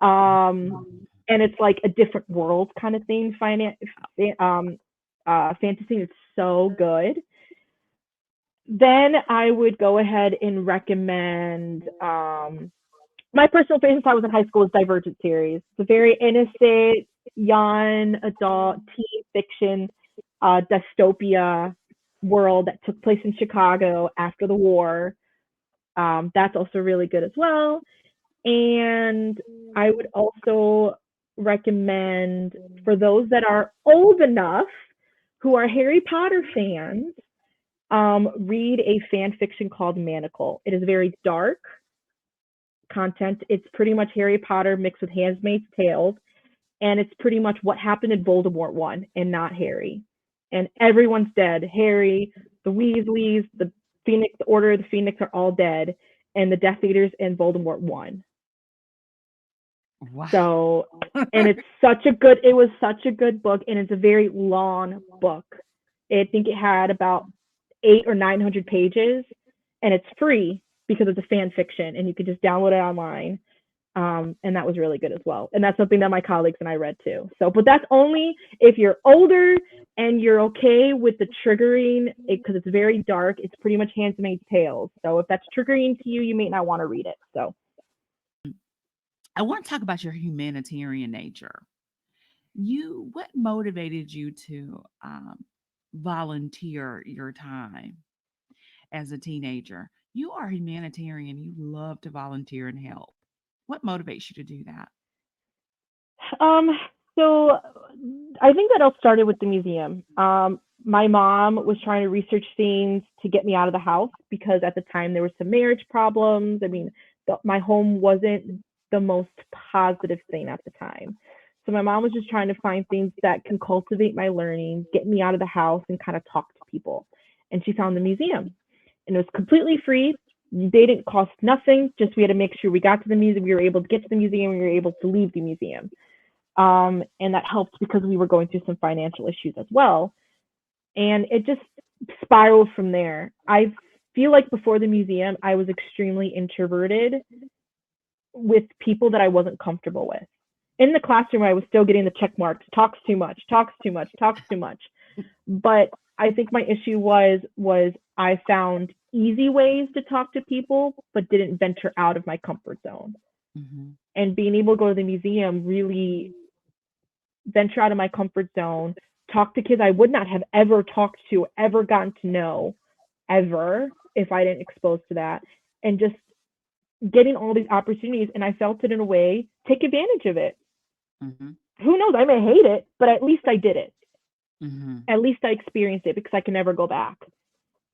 And it's like a different world kind of thing. Fantasy is so good. Then I would go ahead and recommend my personal favorite I was in high school is Divergent series. It's a very innocent, young adult teen fiction dystopia world that took place in Chicago after the war. That's also really good as well. And I would also recommend for those that are old enough who are Harry Potter fans, read a fan fiction called Manacle. It is very dark content. It's pretty much Harry Potter mixed with Handmaid's Tales, and it's pretty much what happened in Voldemort one and not Harry. And everyone's dead. Harry, the Weasleys, the Phoenix, the Order of the Phoenix are all dead, and the Death Eaters and Voldemort won. Wow. So, and it was such a good book, and it's a very long book. I think it had about 800 or 900 pages, and it's free because it's a fan fiction, and you can just download it online. And that was really good as well. And that's something that my colleagues and I read too. So, but that's only if you're older and you're okay with the triggering, because it's very dark. It's pretty much Handmaid's Tales. So if that's triggering to you, you may not want to read it. So, I want to talk about your humanitarian nature. What motivated you to volunteer your time as a teenager? You are humanitarian. You love to volunteer and help. What motivates you to do that? Um, so I think that all started with the museum. My mom was trying to research things to get me out of the house because at the time there were some marriage problems. I mean, my home wasn't the most positive thing at the time. So my mom was just trying to find things that can cultivate my learning, get me out of the house, and kind of talk to people. And she found the museum, and it was completely free. They didn't cost nothing. Just we had to make sure we got to the museum, we were able to get to the museum, we were able to leave the museum. And that helped because we were going through some financial issues as well. And it just spiraled from there. I feel like before the museum, I was extremely introverted with people that I wasn't comfortable with. In the classroom, I was still getting the check marks, talks too much, talks too much, talks too much. But I think my issue was I found easy ways to talk to people, but didn't venture out of my comfort zone. Hmm. And being able to go to the museum really venture out of my comfort zone, talk to kids I would not have ever talked to, ever gotten to know, ever if I didn't expose to that, and just getting all these opportunities. And I felt it in a way, take advantage of it. Hmm. Who knows? I may hate it, but at least I did it. Hmm. At least I experienced it because I can never go back.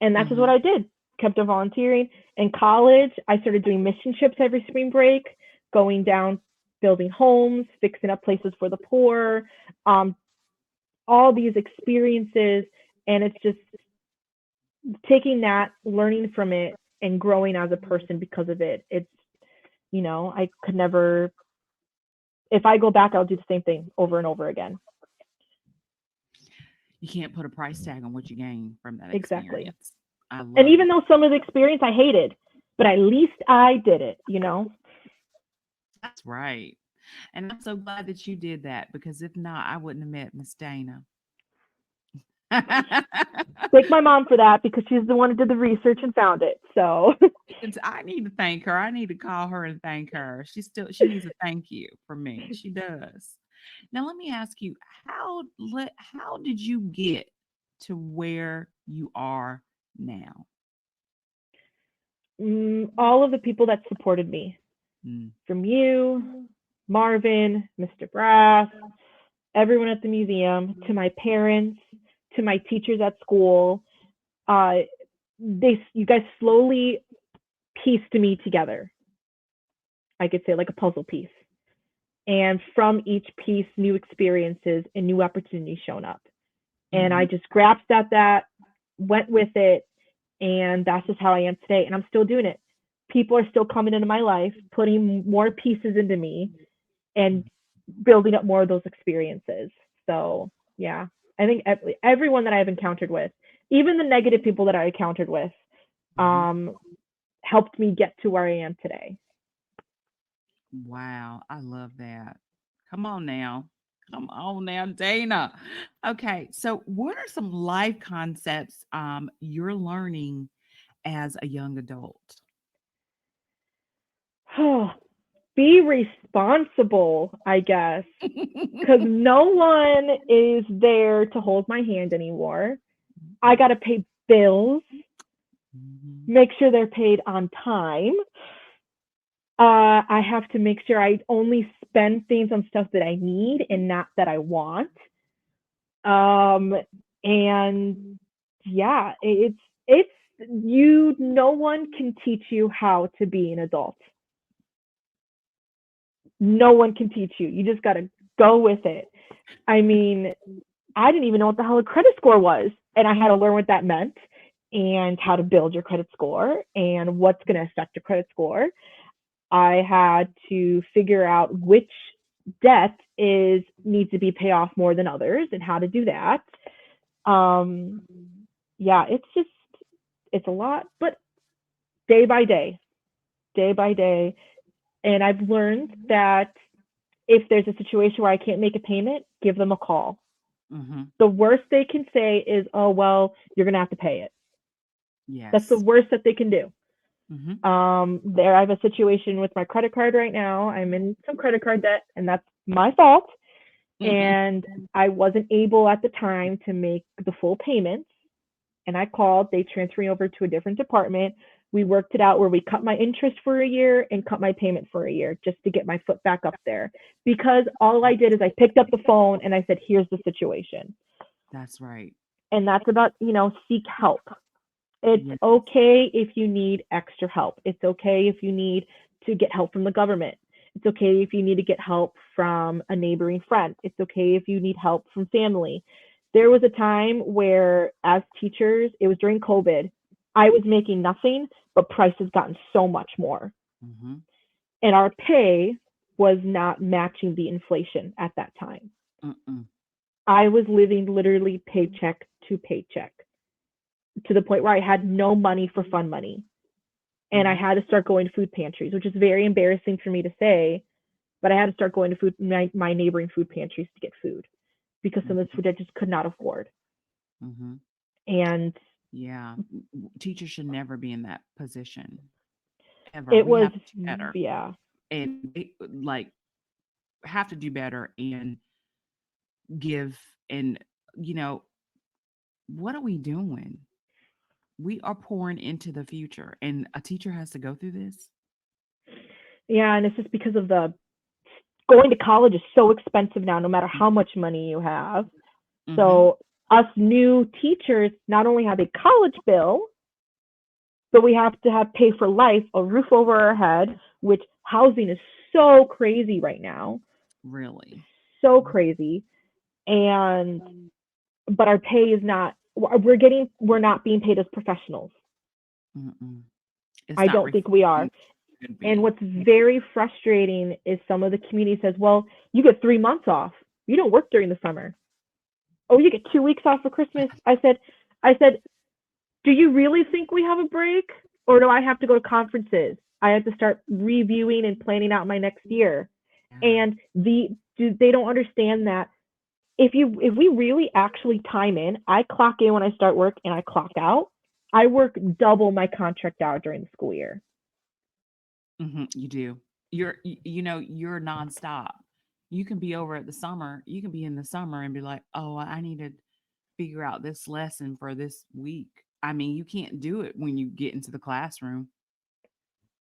And that's just what Hmm. I did. Kept on volunteering. In college, I started doing mission trips every spring break, going down, building homes, fixing up places for the poor, um, all these experiences. And it's just taking that, learning from it, and growing as a person because of it. I could never, if I go back, I'll do the same thing over and over again. You can't put a price tag on what you gain from that Exactly. experience. I And love even it. though some of the experience I hated, but at least I did it. That's right. And I'm so glad that you did that because if not, I wouldn't have met Miss Dana. Thank my mom for that because she's the one who did the research and found it. So, I need to thank her. I need to call her and thank her. She needs a thank you from me. She does. Now let me ask you, how did you get to where you are now? all of the people that supported me, Mm. from you, Marvin, Mr. Brass, everyone at the museum, to my parents, to my teachers at school, uh, you guys slowly pieced me together. I could say like a puzzle piece. And from each piece, new experiences and new opportunities shown up. And I Mhm. just grasped at that, went with it, and that's just how I am today. And I'm still doing it. People are still coming into my life, putting more pieces into me, and building up more of those experiences. So yeah, I think everyone that I've encountered with, even the negative people that I encountered with, Mhm. um, helped me get to where I am today. Wow, I love that. Come on now. Come on now, Dana. Okay, so what are some life concepts you're learning as a young adult? Be responsible, I guess, because no one is there to hold my hand anymore. I got to pay bills, Mhm. make sure they're paid on time. I have to make sure I only spend things on stuff that I need and not that I want. Um, and yeah, it's you. No one can teach you how to be an adult. No one can teach you. You just got to go with it. I mean, I didn't even know what the hell a credit score was, and I had to learn what that meant and how to build your credit score and what's going to affect your credit score. I had to figure out which debt is needs to be paid off more than others and how to do that. Um, yeah, it's a lot, but day by day, day by day, and I've learned that if there's a situation where I can't make a payment, give them a call. Mhm. The worst they can say is, "Oh well, you're gonna have to pay it." That's the Yes. worst that they can do. Mhm. There, I have a situation with my credit card right now. I'm in some credit card debt, and that's my fault. Mhm. And I wasn't able at the time to make the full payments. And I called. They transferred me over to a different department. We worked it out where we cut my interest for a year and cut my payment for a year just to get my foot back up there. Because all I did is I picked up the phone and I said, "Here's the situation." That's right. And that's about, seek help. It's Yes. okay if you need extra help. It's okay if you need to get help from the government. It's okay if you need to get help from a neighboring friend. It's okay if you need help from family. There was a time where, as teachers, it was during COVID, I was making nothing, but prices gotten so much more. Mhm. And our pay was not matching the inflation at that time. Mm-mm. I was living literally paycheck to paycheck to the point where I had no money for fun money. And I Mhm. had to start going to food pantries, which is very embarrassing for me to say, but I had to start going to my neighboring food pantries to get food because some of this Mhm. food I just could not afford. Mhm. And Yeah. Teachers should never be in that position ever. it We was, have to do better, yeah, and they like have to do better and give. And you know what are we doing? We are pouring into the future, and a teacher has to go through this. yeah, and it's just because of the going to college is so expensive now, no matter how much money you have. Mhm. So us new teachers not only have a college bill, but we have to have pay for life, a roof over our head, which housing is so crazy right now, Really. so crazy. And but our pay is not. We're not being paid as professionals. Mm-mm. It's I not don't think we reflecting are. what it should And be. what's very frustrating is some of the community says, "Well, you get 3 months off. You don't work during the summer. Oh, you get 2 weeks off for Christmas." I said, "Do you really think we have a break, or do I have to go to conferences? I have to start reviewing and planning out my next year." Yeah. And they don't understand that if we really actually time in, I clock in when I start work and I clock out. I work double my contract hour during the school year. You do. You're nonstop. You can be over at the summer. You can be in the summer and be like, "Oh, I need to figure out this lesson for this week." I mean, you can't do it when you get into the classroom.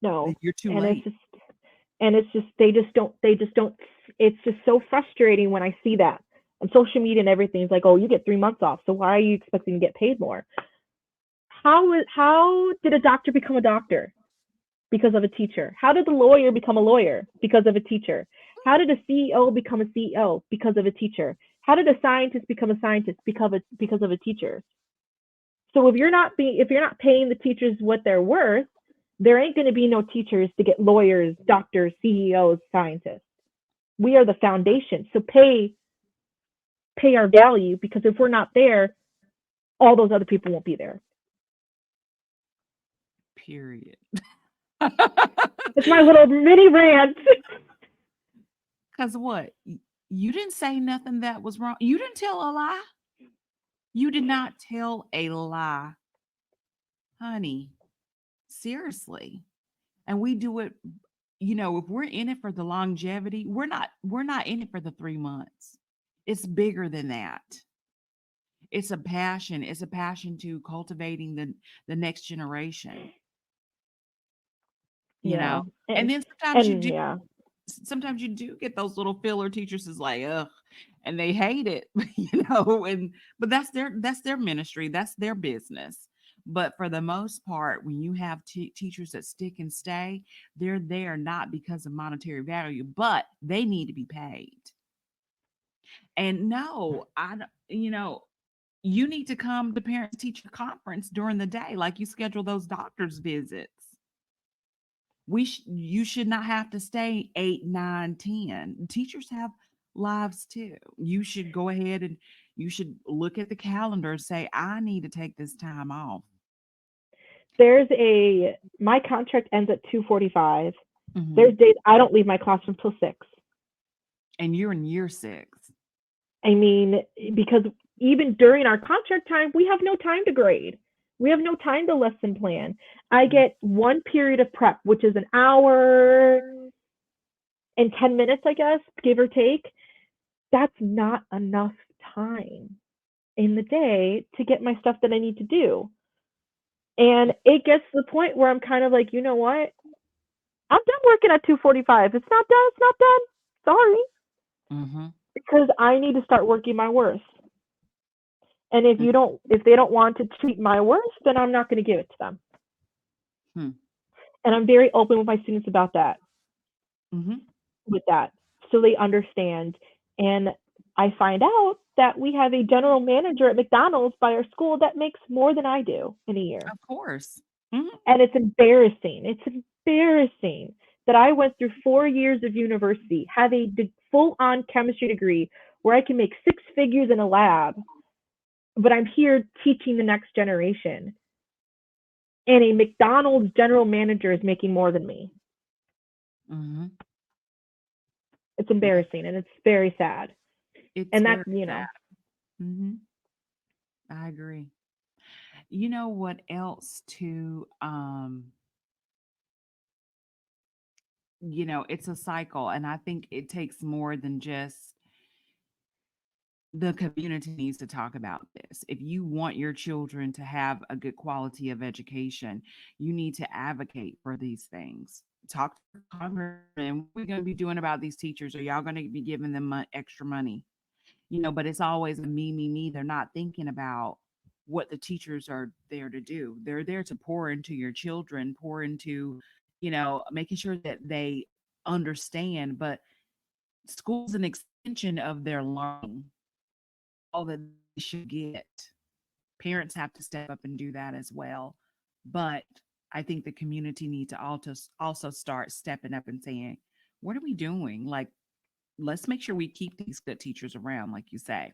No, You're too and it's late. just they just don't. It's just so frustrating when I see that on social media and everything. It's like, "Oh, you get 3 months off, so why are you expecting to get paid more?" How did a doctor become a doctor? Because of a teacher? How did the lawyer become a lawyer? Because of a teacher? How did a CEO become a CEO? Because of a teacher? How did a scientist become a scientist? Because of a teacher? So if you're not paying the teachers what they're worth, there ain't going to be no teachers to get lawyers, doctors, CEOs, scientists. We are the foundation. So pay our value, because if we're not there, all those other people won't be there. Period. It's my little mini rant. Cause what? You didn't say nothing that was wrong. You didn't tell a lie. You did not tell a lie, honey. Seriously. And we do it, you know, if we're in it for the longevity, we're not in it for the 3 months. It's bigger than that. It's a passion. It's a passion to cultivating the next generation, you Yeah. know. And then And yeah, sometimes you do get those little filler teachers is like, ugh, and they hate it, you know, and but that's their ministry, that's their business. But for the most part, when you have teachers that stick and stay, they're there not because of monetary value, but they need to be paid. And no, you know, you need to come to parents teacher conference during the day, like you schedule those doctor's visits. You should not have to stay 8, 9, 10. Teachers have lives too. You should go ahead and you should look at the calendar and say, I need to take this time off. my contract ends at 2:45. Hmm. There's days I don't leave my classroom till 6. And you're in year 6. I mean, because even during our contract time, we have no time to grade. We have no time to lesson plan. I Mm. get one period of prep, which is an hour and 10 minutes, I guess, give or take. That's not enough time in the day to get my stuff that I need to do. And it gets to the point where I'm kind of like, you know what? I'm done working at 2:45. It's not done. It's not done. Sorry, Mm-hmm. because I need to start working my worth. And if they don't want to treat my worth, then I'm not going to give it to them. Mm-hmm. And I'm very open with my students about that, Mm-hmm. with that, so they understand. And I find out that we have a general manager at McDonald's by our school that makes more than I do in a year. Of course. Hmm. And it's embarrassing. It's embarrassing that I went through 4 years of university, have a full on chemistry degree where I can make six figures in a lab, but I'm here teaching the next generation. And a McDonald's general manager is making more than me. Mm-hmm. It's embarrassing and it's very sad. It's And that's, very sad. Mm-hmm. I agree. You know what else too? It's a cycle, and I think it takes more than just the community needs to talk about this. If you want your children to have a good quality of education, you need to advocate for these things. Talk to Congressman. What are we going to be doing about these teachers? Are y'all going to be giving them extra money? But it's always a me, me, me. They're not thinking about what the teachers are there to do. They're there to pour into your children, pour into, making sure that they understand. But school's an extension of their learning, all that they should get. Parents have to step up and do that as well. But I think the community need to also start stepping up and saying, what are we doing? Like, let's make sure we keep these good teachers around, like you say.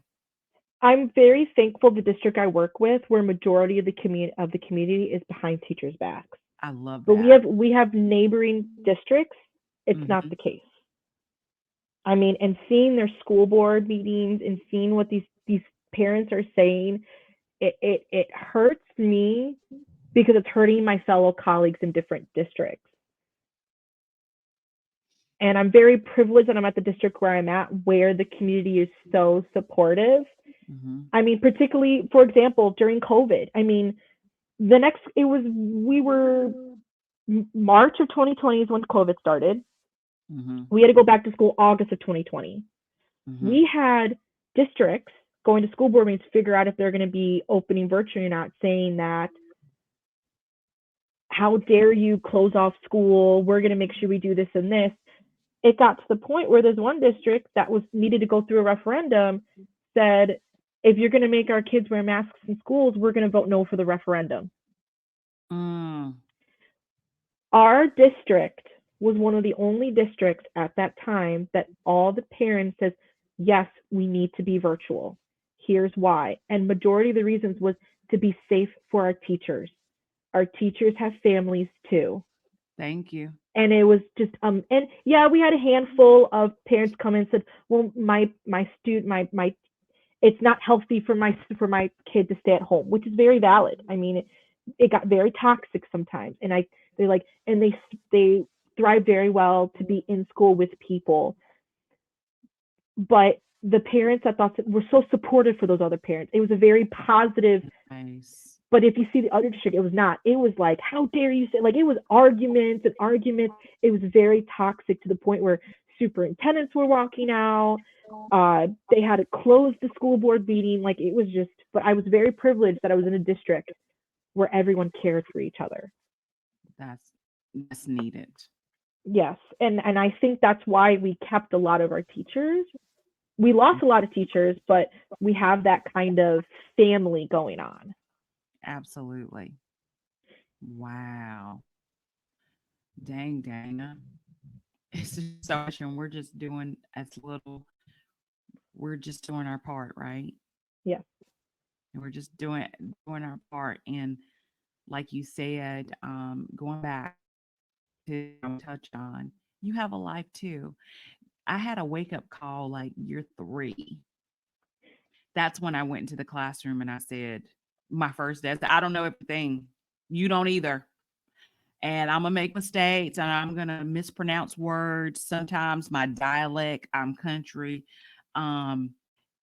I'm very thankful the district I work with, where majority of the community is behind teachers' backs. I love But that. we have neighboring districts, it's not Hmm. the case. I mean, and seeing their school board meetings and seeing what these parents are saying, it hurts me because it's hurting my fellow colleagues in different districts. And I'm very privileged that I'm at the district where I'm at, where the community is so supportive. Hmm. I mean, particularly, for example, during COVID. I mean, the next, it was, we were, March of 2020 is when COVID started. Hmm. We had to go back to school August of 2020. Hmm. We had districts going to school board meetings to figure out if they're going to be opening virtually or not, saying that, how dare you close off school? We're going to make sure we do this and this. It got to the point where there's one district that was needed to go through a referendum, said, if you're going to make our kids wear masks in schools, we're going to vote no for the referendum. Mm. Our district was one of the only districts at that time that all the parents says, yes, we need to be virtual. Here's why. And majority of the reasons was to be safe for our teachers. Our teachers have families too. Thank you. And it was just and yeah, we had a handful of parents come in and said, well, my student my it's not healthy for my kid to stay at home, which is very valid. I mean, it got very toxic sometimes. And they like, and they thrive very well to be in school with people. But the parents that thought were so supportive for those other parents. It was a very positive. Nice. But if you see the other district, it was not. It was like, how dare you say, like, it was arguments and arguments. It was very toxic to the point where superintendents were walking out. They had to close the school board meeting. Like, it was just, but I was very privileged that I was in a district where everyone cared for each other. That's that's needed. Yes. And I think that's why we kept a lot of our teachers. We lost a lot of teachers, but we have that kind of family going on. Absolutely. Wow. Dang, Dana. It's just so much, and we're just doing as little. We're just doing our part, right? Yeah. And we're just doing our part. And like you said, going back to touch on, you have a life too. I had a wake up call like year three. That's when I went into the classroom and I said, my first day, I said, I don't know everything. You don't either. And I'm gonna make mistakes and I'm gonna mispronounce words. Sometimes my dialect, I'm country. Um,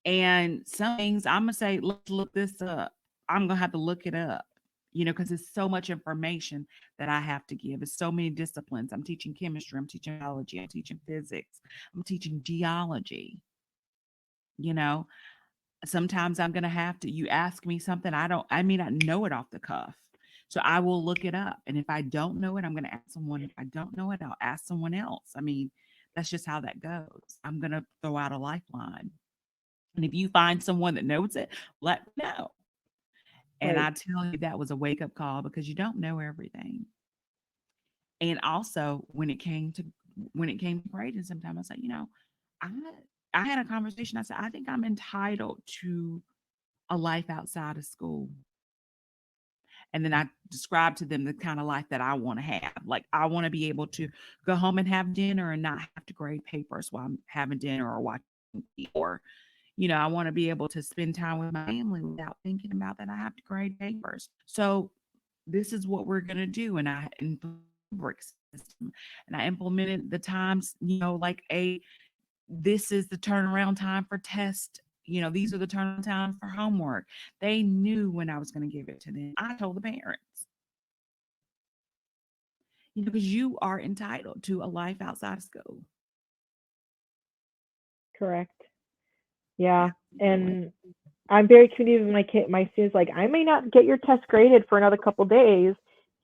and some things I'm gonna say, let's look this up. I'm gonna have to look it up, because it's so much information that I have to give. It's so many disciplines. I'm teaching chemistry, I'm teaching biology, I'm teaching physics, I'm teaching geology, you know. Sometimes I'm going to have to, you ask me something, I may not know it off the cuff. So I will look it up. And if I don't know it, I'm going to ask someone. If I don't know it, I'll ask someone else. I mean, that's just how that goes. I'm going to throw out a lifeline. And if you find someone that knows it, let me know. And Right. I tell you, that was a wake up call because you don't know everything. And also when it came to grading, sometimes I said, I I had a conversation. I said, I think I'm entitled to a life outside of school. And then I described to them the kind of life that I want to have. Like, I want to be able to go home and have dinner and not have to grade papers while I'm having dinner or watching TV. Or, I want to be able to spend time with my family without thinking about that I have to grade papers. So this is what we're going to do. And I implemented a rubric system, and I implemented the times, like this is the turnaround time for test. These are the turnaround times for homework. They knew when I was going to give it to them. I told the parents, because you are entitled to a life outside of school. Correct. Yeah. Absolutely. And I'm very communicative with my students. Like, I may not get your test graded for another couple days.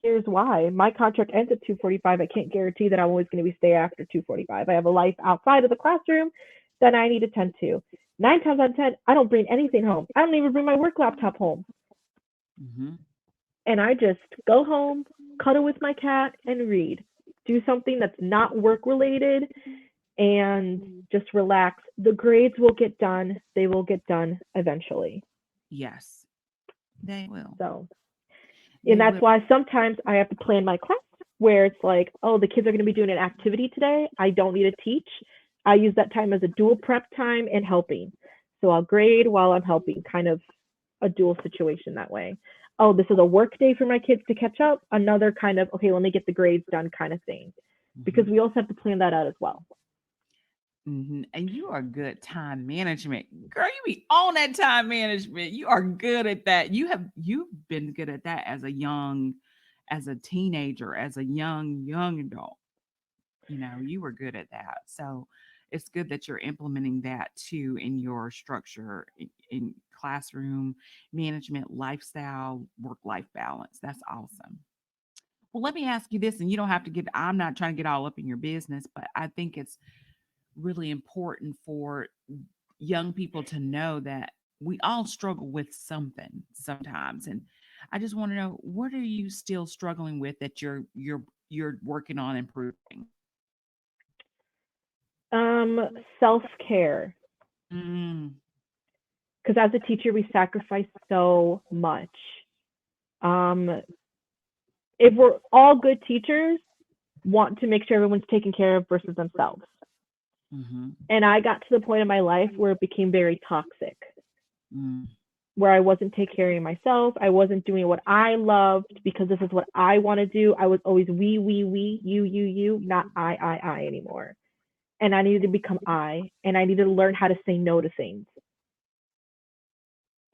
Here's why: my contract ends at 2:45. I can't guarantee that I'm always going to be stay after 2:45. I have a life outside of the classroom that I need to tend to. 9 times out of 10, I don't bring anything home. I don't even bring my work laptop home, Mm-hmm. and I just go home, cuddle with my cat, and read. Do something that's not work related, and just relax. The grades will get done. They will get done eventually. Yes, they will. So, and They that's will. why sometimes I have to plan my class where it's like, oh, the kids are going to be doing an activity today. I don't need to teach. I use that time as a dual prep time and helping. So I'll grade while I'm helping, kind of a dual situation that way. Oh, this is a work day for my kids to catch up. Another kind of, okay, let me get the grades done kind of thing. Because Mm-hmm. we also have to plan that out as well. Mm-hmm. And you are good time management. Girl, you be on that time management. You are good at that. You've been good at that as a teenager, as a young adult. You were good at that. So it's good that you're implementing that too in your structure, in classroom management, lifestyle, work life balance. That's awesome. Well, let me ask you this, and you don't have to I'm not trying to get all up in your business, but I think it's really important for young people to know that we all struggle with something sometimes. And I just want to know, what are you still struggling with that you're working on improving? Self care. Mm, Because as a teacher, we sacrifice so much. Um, if we're all good teachers, want to make sure everyone's taken care of versus themselves. mhm, And I got to the point in my life where it became very toxic. mm. where I wasn't taking care of myself. I wasn't doing what I loved because this is what I want to do. I was always we, you, not I anymore. And I needed to become I, and I needed to learn how to say no to things.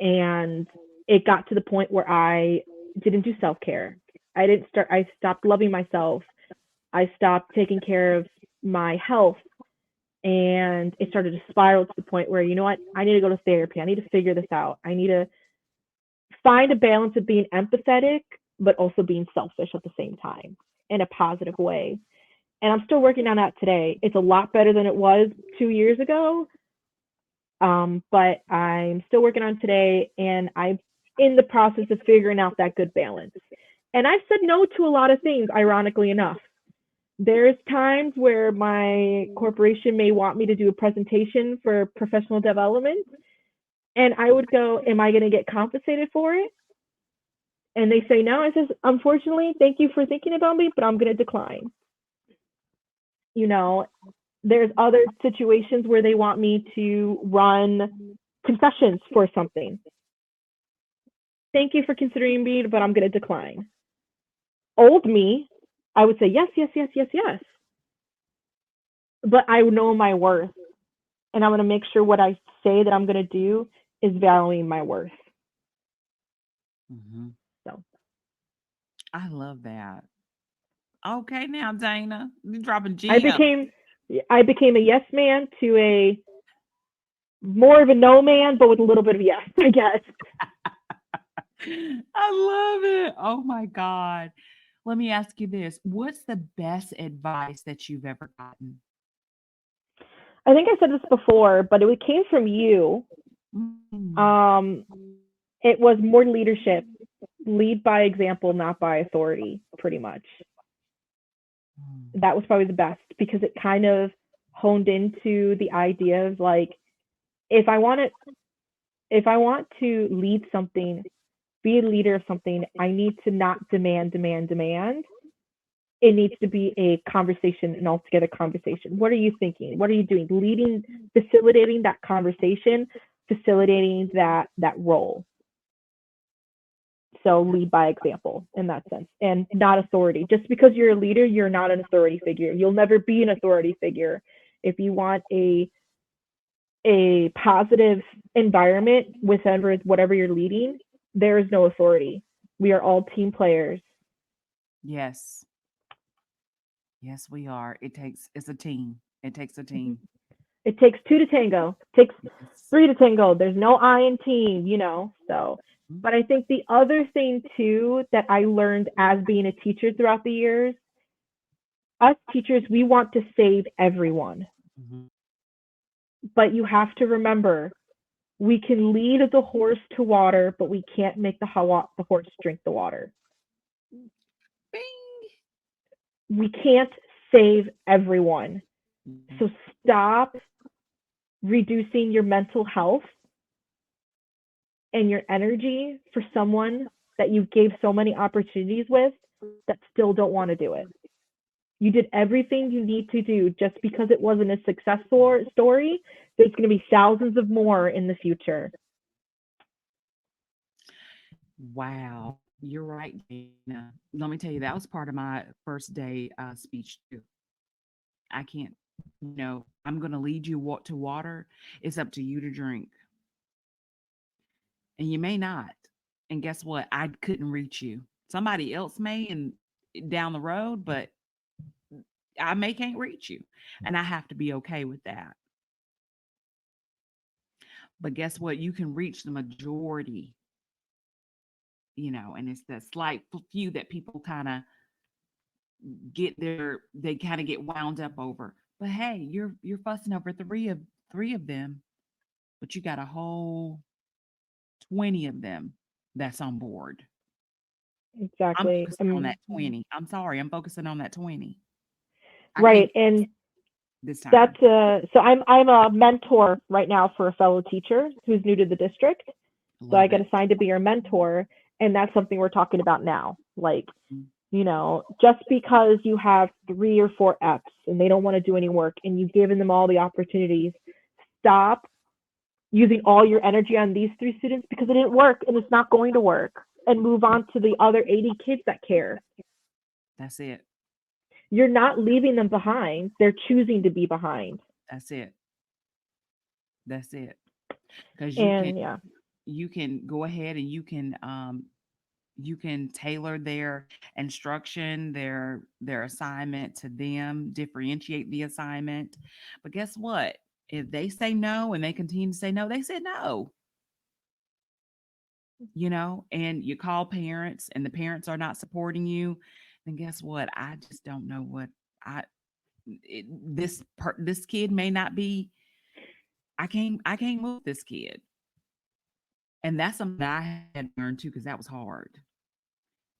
And it got to the point where I didn't do self care. I stopped loving myself. I stopped taking care of my health, and it started to spiral to the point where, you know what, I need to go to therapy. I need to figure this out. I need to find a balance of being empathetic, but also being selfish at the same time in a positive way. And I'm still working on that today. It's a lot better than it was 2 years ago, but I'm still working on today, and I'm in the process of figuring out that good balance. And I've said no to a lot of things, ironically enough. There's times where my corporation may want me to do a presentation for professional development, and I would go, am I going to get compensated for it? And they say no. I says, unfortunately, thank you for thinking about me, but I'm going to decline. You know, there's other situations where they want me to run concessions for something. Thank you for considering me, but I'm going to decline. Old me, I would say yes, yes, yes, yes, yes. But I know my worth, and I'm going to make sure what I say that I'm going to do is valuing my worth. Hmm. So I love that. Okay, now Dana, you dropping I gems. became I became a yes man to a more of a no man, but with a little bit of yes, I guess. I love it. Oh my God. Let me ask you this. What's the best advice that you've ever gotten? I think I said this before, but it came from you. Mm. Um, it was more leadership, lead by example, not by authority, pretty much. Mm. That was probably the best because it kind of honed into the idea of like, if I want to, if I want to lead something, be a leader of something, I need to not demand. It needs to be a conversation, an altogether conversation. What are you thinking? What are you doing? Leading, facilitating that conversation, facilitating that role. So lead by example in that sense, and not authority. Just because you're a leader, you're not an authority figure. You'll never be an authority figure. If you want a positive environment within whatever you're leading, there is no authority. We are all team players. Yes. Yes, we are. It's a team. It takes a Mhm. team. It takes two to tango. It takes Yes. three to tango. There's no I in team, you know. So, Mm. but I think the other thing too that I learned as being a teacher throughout the years, us teachers, we want to save everyone. Mhm. But you have to remember, we can lead the horse to water, but we can't make the horse drink the water. Bing. We can't save everyone. Mhm. So stop reducing your mental health and your energy for someone that you gave so many opportunities with that still don't want to do it. You did everything you need to do. Just because it wasn't a successful story, there's going to be thousands of more in the future. Wow. You're right, Dana. Let me tell you, that was part of my first day speech too. I can't, I'm going to lead you to water. It's up to you to drink. And you may not. And guess what? I couldn't reach you. Somebody else may and down the road, but I may can't reach you. And I have to be okay with that. But guess what? You can reach the majority, and it's the slight few that people kind of they kind of get wound up over. But hey, you're fussing over three of them, but you got a whole 20 of them that's on board. I'm Exactly. focusing on that 20. I'm sorry, I'm focusing on that 20. I can't Right. And this time. that's so I'm a mentor right now for a fellow teacher who's new to the district. So I Love get it. assigned to be your mentor, and that's something we're talking about now. Like, Mm. just because you have 3 or 4 Fs and they don't want to do any work and you've given them all the opportunities, stop using all your energy on these 3 students because it didn't work and it's not going to work, and move on to the other 80 kids that care. That's it. You're not leaving them behind. They're choosing to be behind. That's it. That's it. Because And yeah, you can go ahead and you can tailor their instruction, their assignment to them, differentiate the assignment. But guess what? If they say no and they continue to say no, they said no, and you call parents and the parents are not supporting you, then guess what? I just don't know what I this kid may not be. I can't move this kid, and that's something that I had to learn too because that was hard.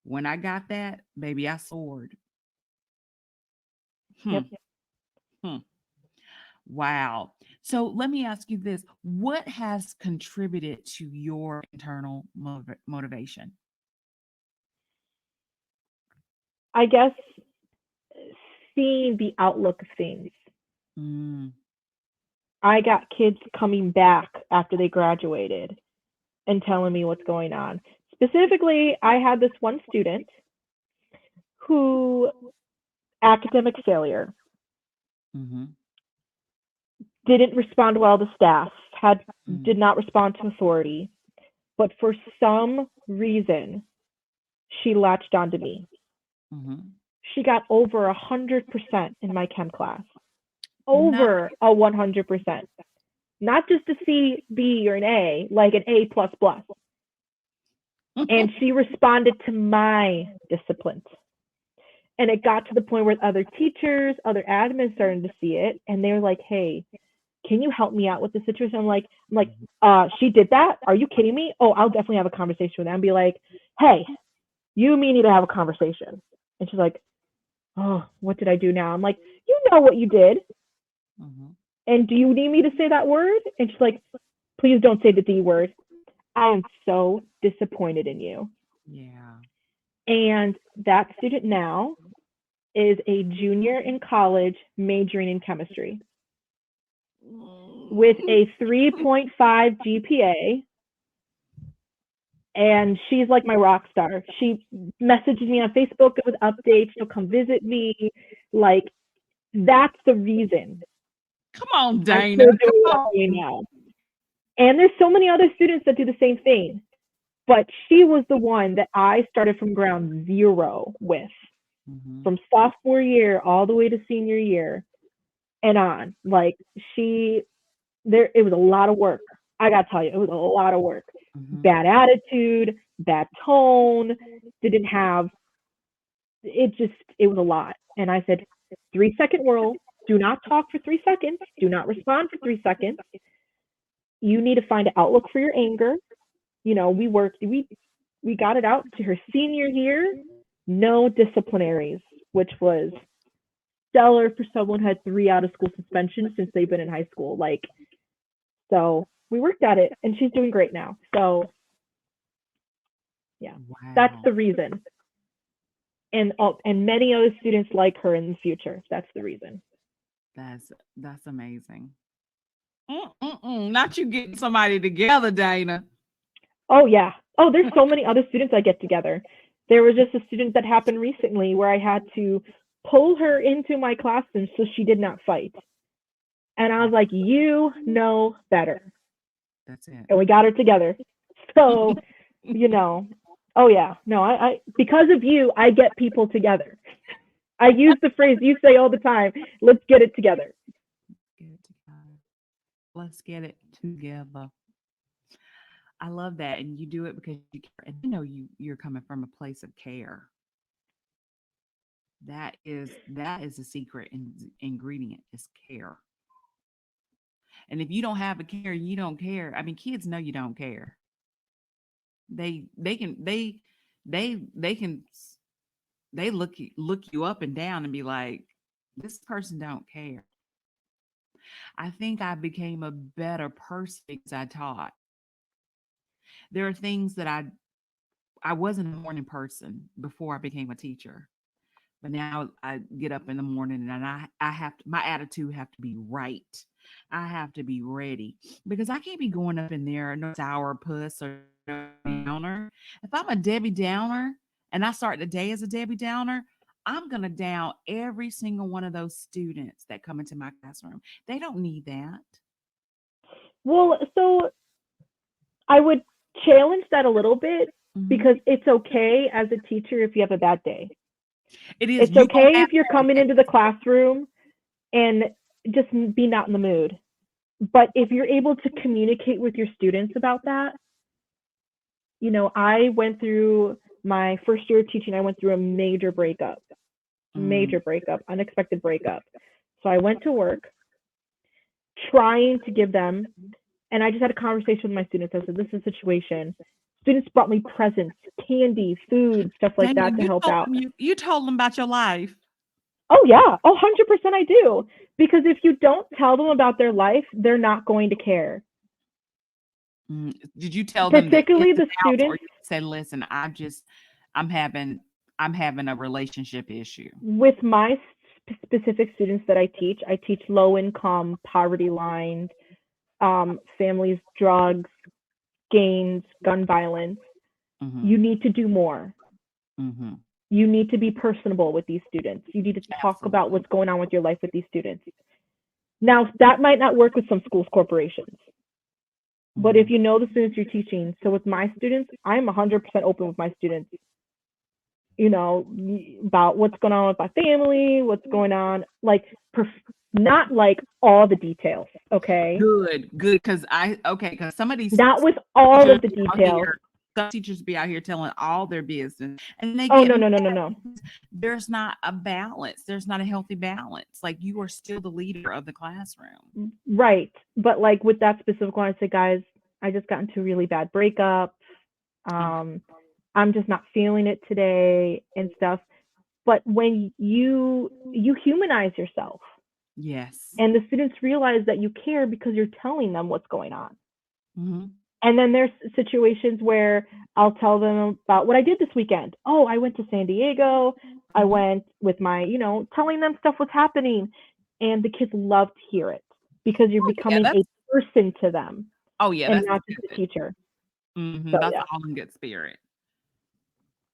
When I got that, baby, I soared. yep. Hmm. Hmm. Wow. So let me ask you this. What has contributed to your internal motivation? I guess seeing the outlook of things. Mm, I got kids coming back after they graduated and telling me what's going on. Specifically, I had this one student who academic failure, mm-hmm, didn't respond well to staff, had mm, did not respond to authority, but for some reason she latched onto me. mm-hmm. She got over 100% in my chem class, Not over a 100%, not just a C, B, or an A, like an A plus plus. And she responded to my discipline. And it got to the point where other teachers, other admins started to see it, and they were like, "Hey, can you help me out with the situation?" She did that? Are you kidding me? Oh, I'll definitely have a conversation with them and be like, "Hey, you and me need to have a conversation." And she's like, "Oh, what did I do now?" I'm like, "You know what you did, mm-hmm. and do you need me to say that word?" And she's like, "Please don't say the D word. I am so disappointed in you." Yeah. And that student now is a junior in college majoring in chemistry with a 3.5 GPA. And she's like my rock star. She messages me on Facebook with updates. She'll come visit me. Like, that's the reason Come on, I'm Dana. still doing what Come I'm doing on. now. And there's so many other students that do the same thing. But she was the one that I started from ground zero with, Mm-hmm. from sophomore year all the way to senior year and on. Like, it was a lot of work. I gotta tell you, it was a lot of work. Mm-hmm. Bad attitude, bad tone, didn't have it was a lot. And I said, 3 second rule, do not talk for 3 seconds, do not respond for 3 seconds. You need to find an outlook for your anger. We got it out to her senior year, no disciplinaries, which was stellar for someone who had 3 out of school suspensions since they've been in high school. Like, so we worked at it and she's doing great now. So yeah, that's Wow. the reason. And many other students like her in the future. That's the reason. That's amazing. Not you getting somebody together, Dana. Oh yeah. Oh, there's so many other students I get together. There was just a student that happened recently where I had to pull her into my classroom so she did not fight. And I was like, "You know better." That's it. And we got her together. So, you know, oh yeah. No, I because of you, I get people together. I use the phrase you say all the time, "Let's get it together." Get it together. Let's get it together. I love that, and you do it because you care, and you're coming from a place of care. That is a secret ingredient is care. And if you don't have a care, you don't care. I mean, kids know you don't care. They can they can they look you up and down and be like, this person don't care. I think I became a better person because I taught. There are things that I wasn't a morning person before I became a teacher. But now I get up in the morning and I have to, my attitude have to be right. I have to be ready because I can't be going up in there no sour puss or no downer. If I'm a Debbie Downer and I start the day as a Debbie Downer, I'm gonna down every single one of those students that come into my classroom. They don't need that. Well, so I would challenge that a little bit Mhm. because it's okay as a teacher if you have a bad day. It is It's you gonna okay have if you're bad coming days. into the classroom and just be not in the mood. But if you're able to communicate with your students about that, I went through my first year of teaching, I went through a Mm, major breakup, unexpected breakup. So I went to work trying to give them, and I just had a conversation with my students. I said, this is a situation. Students brought me presents, candy, food, stuff like Dana, that to help out. you told them about your life. Oh, yeah. Oh, 100% I do. Because if you don't tell them about their life, they're not going to care. Did you tell them the Particularly ins and the outs, or students you said, "Listen, I'm having I'm having a relationship issue." with my specific students that I teach low income, poverty line, families, drugs, gangs, gun violence. Mhm, You need to do more. mhm. You need to be personable with these students. You need to talk about Absolutely. what's going on with your life with these students. Now, that might not work with some schools, corporations, but if Mhm. you know the students you're teaching, so with my students, I'm 100% open with my students, you know, about what's going on with my family, what's going on, like, not like all the details, okay? Good, good. Because some of these Not with all teachers of the be out details. here some teachers be out here telling all their business, and they Oh, get no, mad no, no, no, no. because there's not a balance. There's not a healthy balance. Like, you are still the leader of the classroom. Right. But like with that specific one, I say, guys, I just got into a really bad breakup. Okay. Um, I'm just not feeling it today and stuff. But when you humanize yourself Yes. and the students realize that you care because you're telling them what's going on. Mhm. And then there's situations where I'll tell them about what I did this weekend. Oh, I went to San Diego. I Mhm. went with my, telling them stuff was happening. And the kids love to hear it because you're Oh, yeah, becoming a that's person to them and that's not just a good. teacher. So, Mhm, that's yeah. all in good spirit.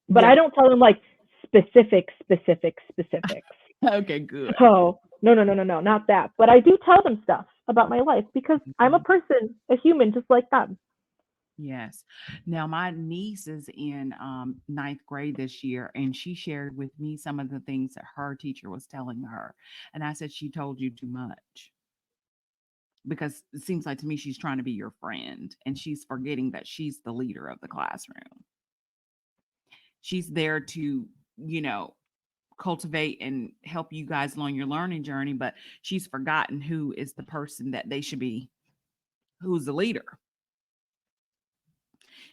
But Yeah, I don't tell them like specifics. okay, good. So, no, no, no, no, no, not that. But I do tell them stuff about my life because I'm a Mhm. person, a human, just like them. Yes. Now, my niece is in ninth grade this year, and she shared with me some of the things that her teacher was telling her. And I said, she told you too much, because it seems like to me she's trying to be your friend and she's forgetting that she's the leader of the classroom. She's there to, you know, cultivate and help you guys along your learning journey, but she's forgotten who is the person that they should be, who's the leader.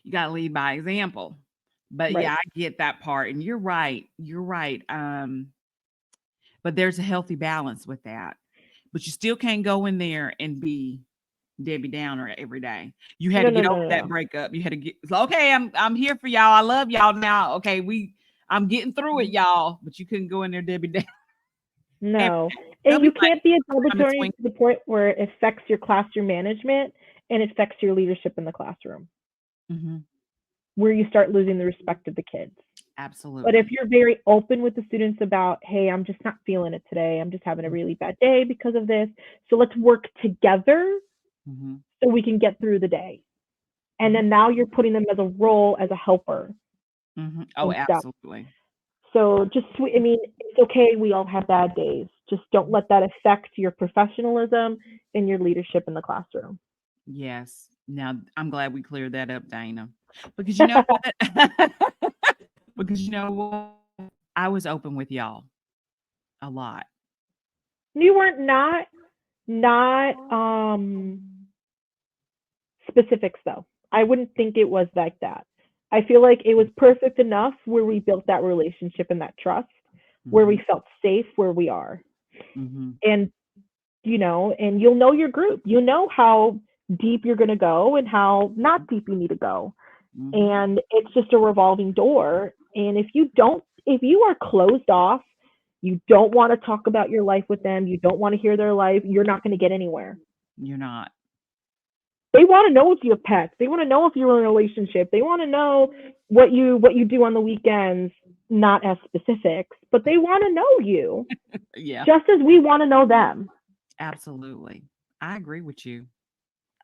You got to lead by example. But yeah, Right. I get that part, and you're right. You're right. But there's a healthy balance with that. But you still can't go in there and be Debbie Downer every day. You had No, to no, get no, over no, that no. breakup. You had to get okay. I'm here for y'all. I love y'all now. Okay, I'm getting through it, y'all. But you couldn't go in there Debbie Downer every No. day. They'll And be you like can't be a trying to celebratory twink. to the point where it affects your classroom management and it affects your leadership in the classroom, Mhm. where you start losing the respect of the kids. But if Absolutely. you're very open with the students about, hey, I'm just not feeling it today. I'm just having a really bad day because of this. So let's work together Mhm. so we can get through the day. And Mhm. then now you're putting them as a role as a helper Mhm. Oh, and stuff. absolutely. So just, I mean, it's okay. We all have bad days. Just don't let that affect your professionalism and your leadership in the classroom. Yes. Now I'm glad we cleared that up, Dana. Because you know what? Because you know what? I was open with y'all a lot. You weren't not specifics though. I wouldn't think it was like that. I feel like it was perfect enough where we built that relationship and that trust, where Mhm. we felt safe where we are. Mhm. And and you'll know your group. You know how deep you're going to go and how not deep you need to go. Mhm. And it's just a revolving door. And if you are closed off You don't want to talk about your life with them. You don't want to hear their life. You're not going to get anywhere. You're not. They want to know if you have pets. They want to know if you're in a relationship. They want to know what you do on the weekends, not as specifics, but they want to know you Yeah, just as we want to know them. absolutely. I agree with you.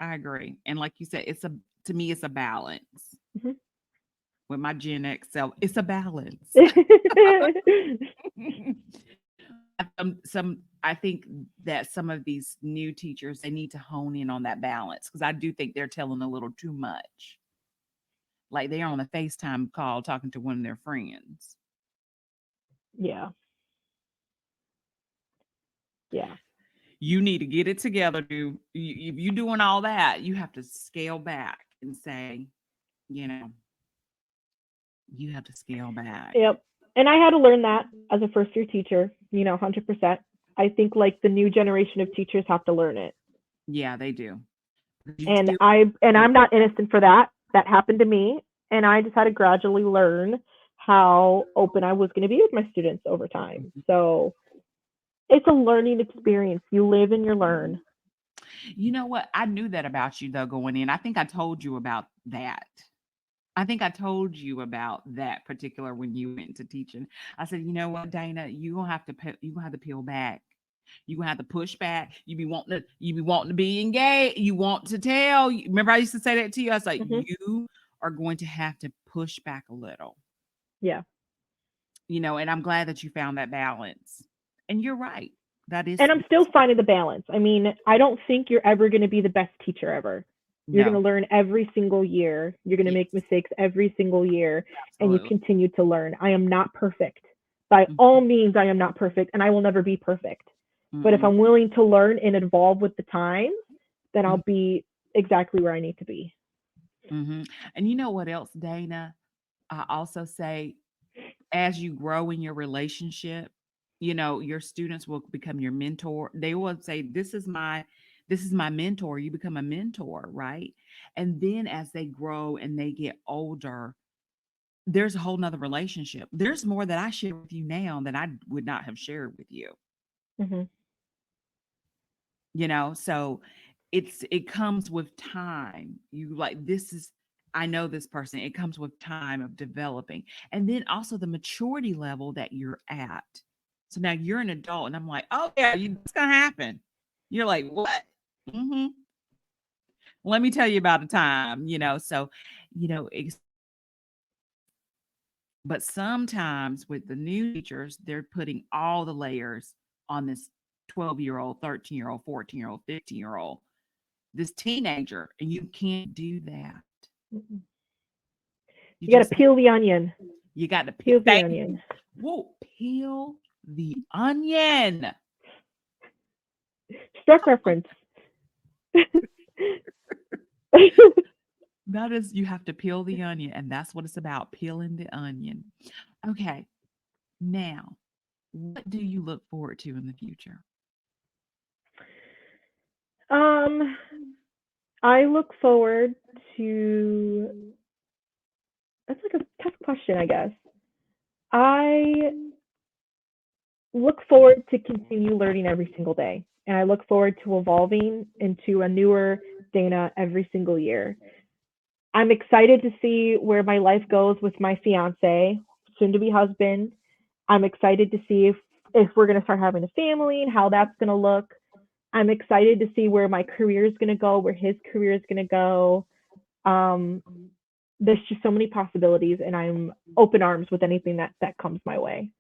I agree. And like you said, to me, it's a balance. Mhm. With my Gen X self, it's a balance. I think that some of these new teachers, they need to hone in on that balance because I do think they're telling a little too much. Like they're on a FaceTime call talking to one of their friends. Yeah, yeah. You need to get it together, dude. If you're doing all that, you have to scale back and say, you know, you have to scale back. Yep. And I had to learn that as a first year teacher, 100%. I think like the new generation of teachers have to learn it. Yeah, they do. You And still, I'm not innocent for that. That happened to me, and I just had to gradually learn how open I was going to be with my students over time. So, it's a learning experience. You live and you learn. you know what? I knew that about you though going in. I think I told you about that. I think I told you about that particular when you went into teaching. I said, you know what, Dana, you gonna have to peel back. You gonna have to push back. You be wanting to be engaged. You want to tell. Remember, I used to say that to you. I was like, Hmm. you are going to have to push back a little, Yeah. and I'm glad that you found that balance. And you're right. That is And I'm still finding the balance. I mean, I don't think you're ever going to be the best teacher ever. You're going to no, learn every single year. You're going to yes, make mistakes every single year, and you absolutely. continue to learn. I am not perfect. By all Mhm, means, I am not perfect, and I will never be perfect. But if mm-mm, I'm willing to learn and evolve with the times, then mhm, I'll be exactly where I need to be. mhm. And you know what else, Dana? I also say as you grow in your relationship, your students will become your mentor. They will say, this is my mentor. You become a mentor, right? And then as they grow and they get older, there's a whole nother relationship. There's more that I share with you now than I would not have shared with you. Hmm. So it comes with time. You like this is I know this person. It comes with time of developing. And then also the maturity level that you're at. So now you're an adult and I'm like, "Oh yeah, it's going to happen." You're like, "What?" Mhm. Let me tell you about a time, so it's but sometimes with the new teachers, they're putting all the layers on this 12-year-old, 13-year-old, 14-year-old, 15-year-old, this teenager, and you can't do that. You You got just to peel the onion. you got to Peel the thank onion. you. Whoa, peel the onion. Struck reference. That is, you have to peel the onion, and that's what it's about, peeling the onion. Okay, now, what do you look forward to in the future? um, I look forward to. That's like a tough question, I guess. I look forward to continue learning every single day, and I look forward to evolving into a newer Dana every single year. I'm excited to see where my life goes with my fiance, soon to be husband. I'm excited to see if we're going to start having a family and how that's going to look. I'm excited to see where my career is going to go, where his career is going to go. Um, there's just so many possibilities, and I'm open arms with anything that comes my way.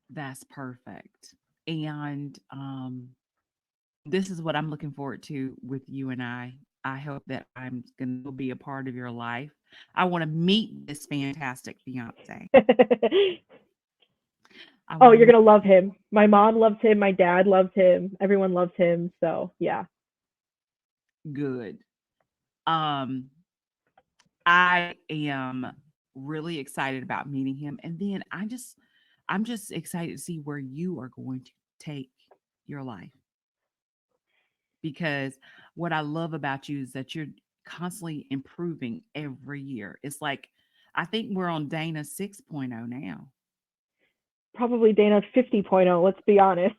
That's perfect. And this is what I'm looking forward to with you and I. I hope that I'm going to be a part of your life. I want to meet this fantastic fiance. I Oh, want to you're meet gonna love him. My mom loves him. My dad loves him. Everyone loves him. So yeah. good. Um, I am really excited about meeting him, and then I'm just excited to see where you are going to take your life because what I love about you is that you're constantly improving every year. It's like I think we're on Dana 6.0 now. probably Dana 50.0, let's be honest.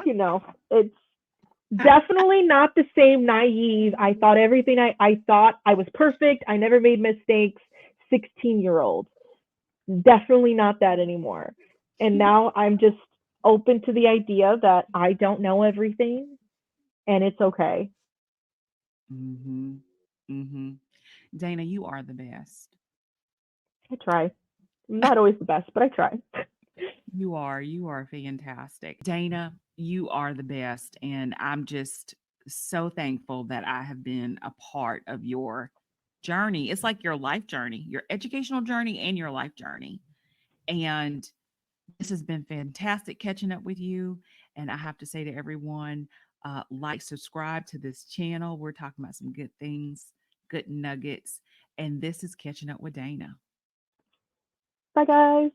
You know, it's definitely not the same naive. I thought everything I thought I was perfect. I never made mistakes. 16-year-old. Definitely not that anymore. And now I'm just open to the idea that I don't know everything and it's okay. Mm-hmm. Mm-hmm. Dana, you are the best. I try. I'm not always the best, but I try. You are fantastic. Dana, you are the best. And I'm just so thankful that I have been a part of your journey. It's like your life journey, your educational journey, and your life journey. And this has been fantastic catching up with you. And I have to say to everyone, like, subscribe to this channel. We're talking about some good things, good nuggets. And this is Catching Up with Dana. Bye, guys.